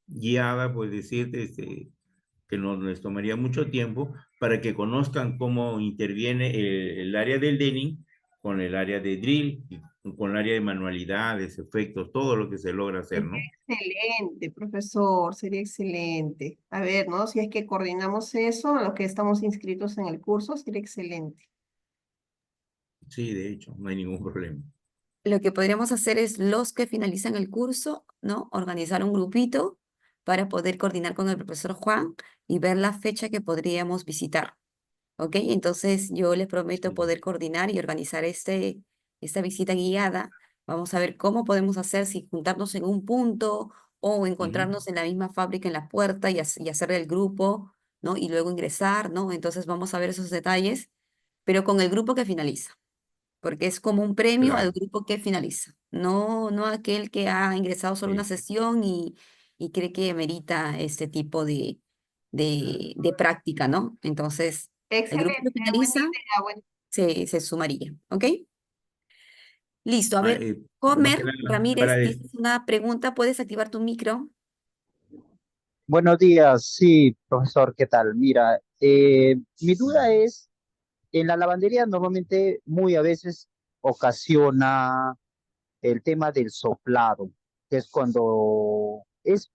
guiada, pues decirte, que no les tomaría mucho tiempo para que conozcan cómo interviene el área del denim con el área de drill, y con el área de manualidades, efectos, todo lo que se logra hacer, Sería ¿no? excelente, profesor, sería excelente. A ver, ¿no? Si es que coordinamos eso, los que estamos inscritos en el curso, sería excelente. Sí, de hecho, no hay ningún problema. Lo que podríamos hacer es los que finalizan el curso, ¿no? Organizar un grupito para poder coordinar con el profesor Juan y ver la fecha que podríamos visitar. ¿Ok? Entonces yo les prometo Sí. poder coordinar y organizar esta visita guiada. Vamos a ver cómo podemos hacer, si juntarnos en un punto o encontrarnos en la misma fábrica en la puerta y hacer el grupo, ¿no? Y luego ingresar, ¿no? Entonces vamos a ver esos detalles, pero con el grupo que finaliza, porque es como un premio al Claro, grupo que finaliza, no aquel que ha ingresado solo una sí. sesión y cree que merita este tipo de práctica, ¿no? Entonces, el grupo que Excelente, buena finaliza idea, buena. se sumaría, ¿ok? Listo, a Ah, ver, más que Homer nada, Ramírez, tienes una pregunta, ¿puedes activar tu micro? Buenos días, sí, profesor, ¿qué tal? Mira, mi duda es, en la lavandería normalmente muy a veces ocasiona el tema del soplado, que es cuando es,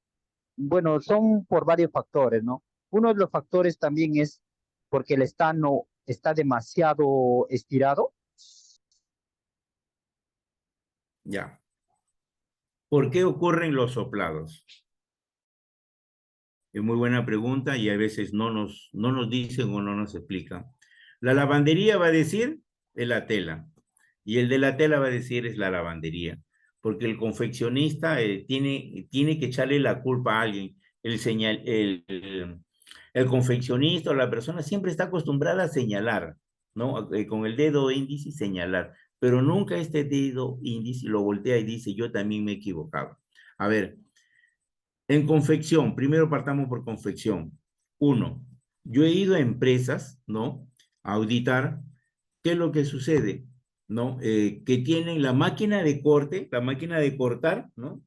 bueno, son por varios factores, ¿no? Uno de los factores también es porque el estano está demasiado estirado. Ya. ¿Por qué ocurren los soplados? Es muy buena pregunta y a veces no nos dicen o no nos explican. La lavandería va a decir es la tela y el de la tela va a decir es la lavandería, porque el confeccionista tiene que echarle la culpa a alguien. El confeccionista o la persona siempre está acostumbrada a señalar, ¿no? Con el dedo índice señalar, pero nunca este dedo índice lo voltea y dice yo también me he equivocado. A ver, en confección, primero partamos por confección. Uno, yo he ido a empresas, ¿no? A auditar qué es lo que sucede, ¿no? Que tienen la máquina de corte, la máquina de cortar, ¿no?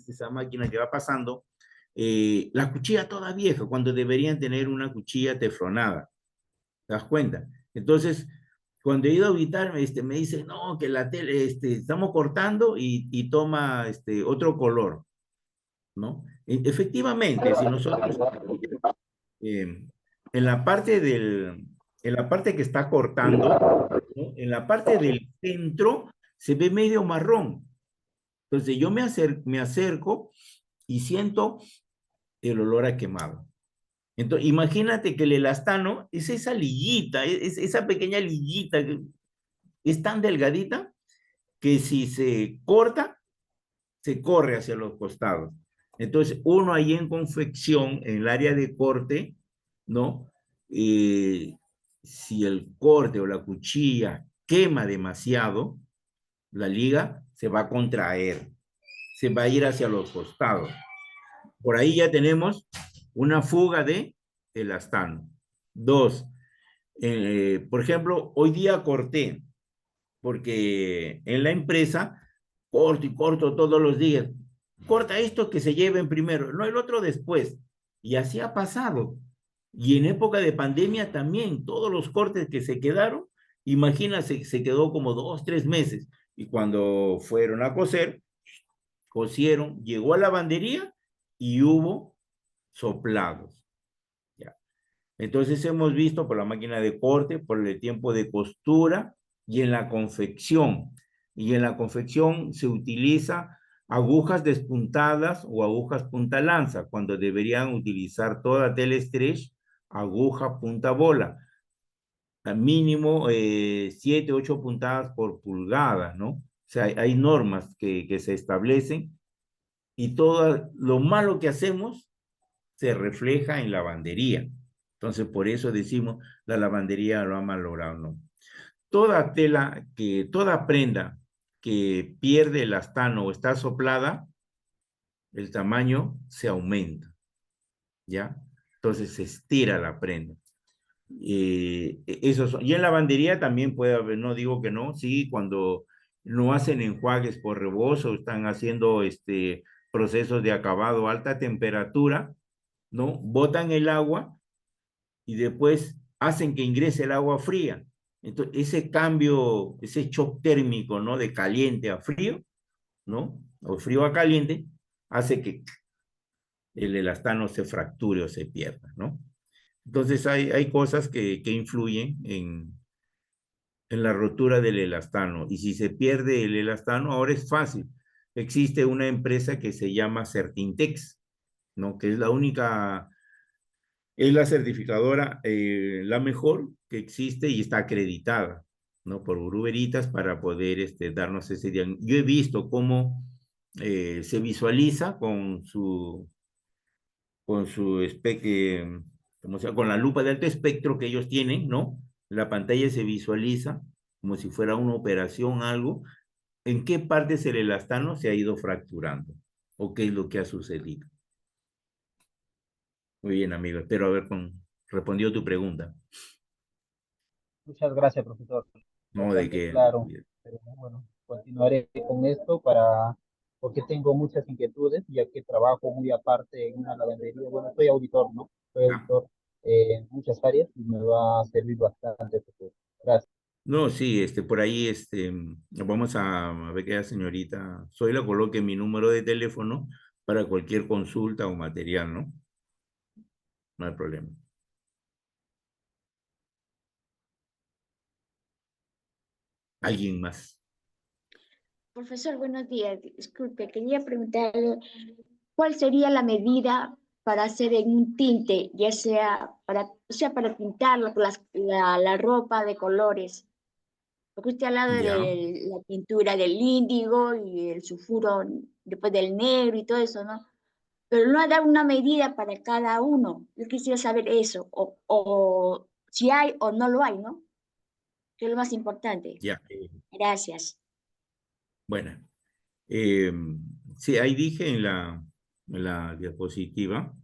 Esa máquina que va pasando, la cuchilla toda vieja, cuando deberían tener una cuchilla teflonada, ¿te das cuenta? Entonces, cuando he ido a auditar, me dice, no, que la tele, estamos cortando y toma otro color. ¿No? Efectivamente, si nosotros eh, en la parte en la parte que está cortando, ¿no? En la parte del centro se ve medio marrón. Entonces yo me acerco y siento el olor a quemado. Entonces, imagínate que el elastano es esa liguita, esa pequeña liguita que es tan delgadita que si se corta, se corre hacia los costados. Entonces, uno ahí en confección, en el área de corte, ¿no? Si el corte o la cuchilla quema demasiado, la liga se va a contraer, se va a ir hacia los costados. Por ahí ya tenemos una fuga de elastano. Dos, por ejemplo, hoy día corté, porque en la empresa corto y corto todos los días. Corta esto que se lleven primero, no el otro después. Y así ha pasado. Y en época de pandemia también, todos los cortes que se quedaron, imagínate, se quedó como 2, 3 meses. Y cuando fueron a coser, cosieron, llegó a la lavandería y hubo soplados. ¿Ya? Entonces hemos visto por la máquina de corte, por el tiempo de costura y en la confección. Y en la confección se utiliza agujas despuntadas o agujas punta lanza, cuando deberían utilizar toda tela stretch, aguja punta bola. Al mínimo 7, 8 puntadas por pulgada, ¿no? O sea, hay normas que se establecen y todo lo malo que hacemos se refleja en lavandería. Entonces, por eso decimos, la lavandería lo ha malogrado, ¿no? Toda prenda que pierde el astano o está soplada, el tamaño se aumenta, ¿ya? Entonces se estira la prenda. Y en lavandería también puede haber, no digo que no, sí, cuando no hacen enjuagues por rebozo, están haciendo procesos de acabado a alta temperatura, ¿no? Botan el agua y después hacen que ingrese el agua fría. Entonces, ese cambio, ese shock térmico, ¿no? De caliente a frío, ¿no? O frío a caliente, hace que el elastano se fracture o se pierda, ¿no? Entonces hay cosas que influyen en la rotura del elastano. Y si se pierde el elastano, ahora es fácil. Existe una empresa que se llama Certintex, ¿no? Que es la única, es la certificadora, la mejor que existe y está acreditada, ¿no? Por Uruberitas para poder darnos ese diagnóstico. Yo he visto cómo se visualiza como sea, con la lupa de alto espectro que ellos tienen, ¿no? La pantalla se visualiza como si fuera una operación, algo, en qué partes el elastano se ha ido fracturando o qué es lo que ha sucedido. Muy bien, amigo, espero haber respondido tu pregunta. Muchas gracias, profesor. No, de Bastante que, claro. Pero bueno, continuaré con esto porque tengo muchas inquietudes, ya que trabajo muy aparte en una lavandería. Bueno, soy auditor, ¿no? Soy ah, auditor en muchas áreas y me va a servir bastante. Gracias. no, sí, por ahí, vamos a ver que la señorita Zoila coloque mi número de teléfono para cualquier consulta o material, ¿no? No hay problema. ¿Alguien más? Profesor, buenos días. Disculpe, quería preguntarle cuál sería la medida para hacer en un tinte, ya sea para pintar la ropa de colores. Porque usted ha hablado Ya. de la pintura del índigo y el sulfuro, después del negro y todo eso, ¿no? Pero no ha dado una medida para cada uno. Yo quisiera saber eso, o si hay o no lo hay, ¿no? Que es lo más importante. Ya. Gracias. Bueno, eh, sí, ahí dije en la diapositiva,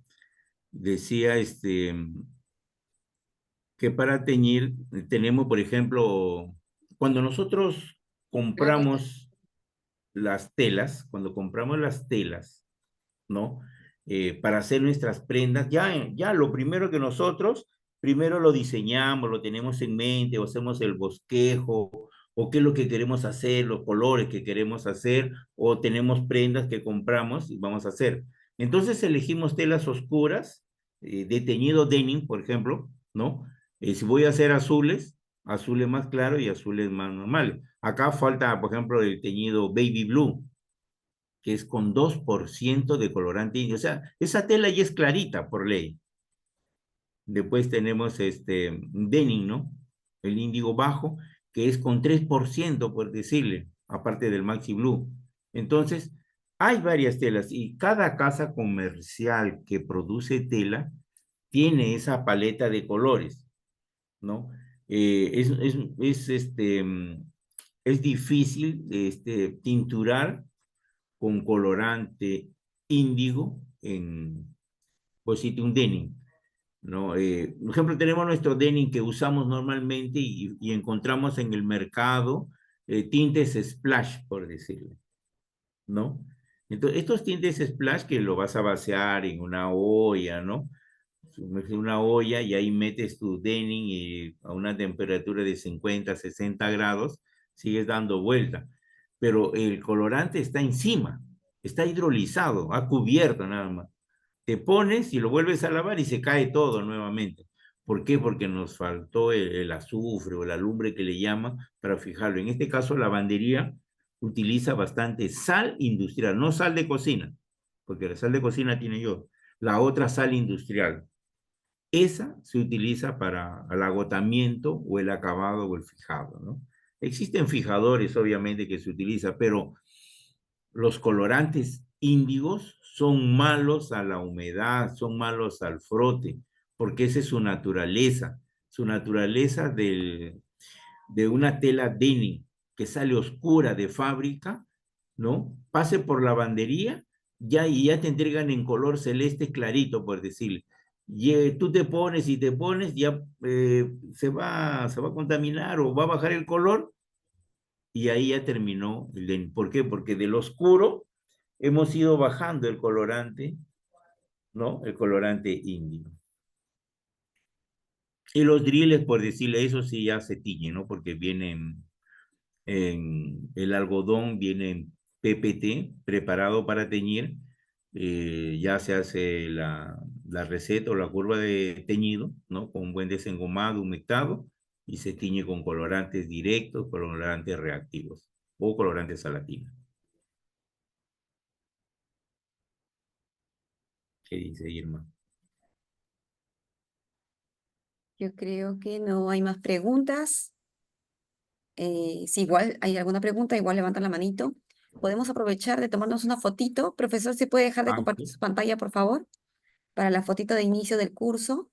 decía que para teñir tenemos, por ejemplo, cuando nosotros compramos cuando compramos las telas, ¿no? Para hacer nuestras prendas, ya lo primero que nosotros, primero lo diseñamos, lo tenemos en mente, o hacemos el bosquejo, o qué es lo que queremos hacer, los colores que queremos hacer, o tenemos prendas que compramos y vamos a hacer. Entonces elegimos telas oscuras, de teñido denim, por ejemplo, ¿no? Si voy a hacer azules, azules más claros y azules más normales. Acá falta, por ejemplo, el teñido baby blue, que es con 2% de colorante índigo. O sea, esa tela ya es clarita por ley. Después tenemos denim, ¿no? El índigo bajo, que es con 3%, por decirle, aparte del Maxi Blue. Entonces, hay varias telas y cada casa comercial que produce tela tiene esa paleta de colores, ¿no? Es difícil tinturar con colorante índigo pues sí, un denim, ¿no? Por ejemplo, tenemos nuestro denim que usamos normalmente y encontramos en el mercado tintes splash, por decirlo, ¿no? Entonces, estos tintes splash que lo vas a vaciar en una olla, ¿no? Sumerges una olla y ahí metes tu denim y a una temperatura de 50, 60 grados, sigues dando vuelta. Pero el colorante está encima, está hidrolizado, ha cubierto nada más. Te pones y lo vuelves a lavar y se cae todo nuevamente. ¿Por qué? Porque nos faltó el azufre o la lumbre que le llama para fijarlo. En este caso, la lavandería utiliza bastante sal industrial, no sal de cocina, porque la sal de cocina tiene yo. La otra sal industrial, esa se utiliza para el agotamiento o el acabado o el fijado, ¿no? Existen fijadores, obviamente, que se utiliza, pero los colorantes índigos son malos a la humedad, son malos al frote, porque esa es su naturaleza de una tela denim que sale oscura de fábrica, ¿no? Pase por lavandería y ya te entregan en color celeste clarito, por decirle. Tú te pones y te pones, ya se va a contaminar o va a bajar el color y ahí ya terminó el denim. ¿Por qué? Porque del oscuro hemos ido bajando el colorante, ¿no? El colorante índigo. Y los driles, por decirle, eso sí ya se tiñe, ¿no? Porque vienen el algodón, viene en PPT, preparado para teñir. Ya se hace la receta o la curva de teñido, ¿no? Con buen desengomado, humectado, y se tiñe con colorantes directos, colorantes reactivos o colorantes salatinos. ¿Qué dice Irma? Yo creo que no hay más preguntas. Si igual hay alguna pregunta, igual levantan la manito. Podemos aprovechar de tomarnos una fotito. Profesor, ¿se puede dejar de compartir Sí. su pantalla, por favor? Para la fotito de inicio del curso.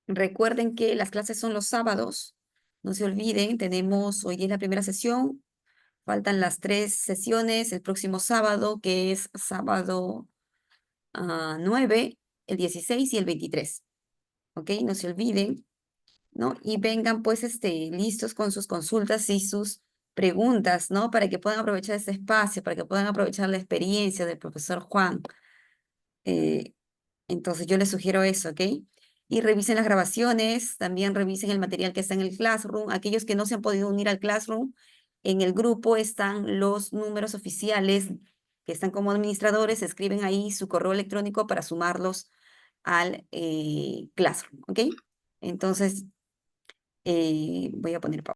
Recuerden que las clases son los sábados. No se olviden, tenemos hoy día la primera sesión. Faltan las 3 sesiones el próximo sábado, que es sábado 9, el 16 y el 23. ¿Ok? No se olviden, ¿no? Y vengan pues listos con sus consultas y sus preguntas, ¿no? Para que puedan aprovechar este espacio, para que puedan aprovechar la experiencia del profesor Juan. Entonces yo les sugiero eso, ¿ok? Y revisen las grabaciones, también revisen el material que está en el Classroom. Aquellos que no se han podido unir al Classroom, en el grupo están los números oficiales que están como administradores, escriben ahí su correo electrónico para sumarlos al Classroom, ¿ok? Entonces voy a poner pausa.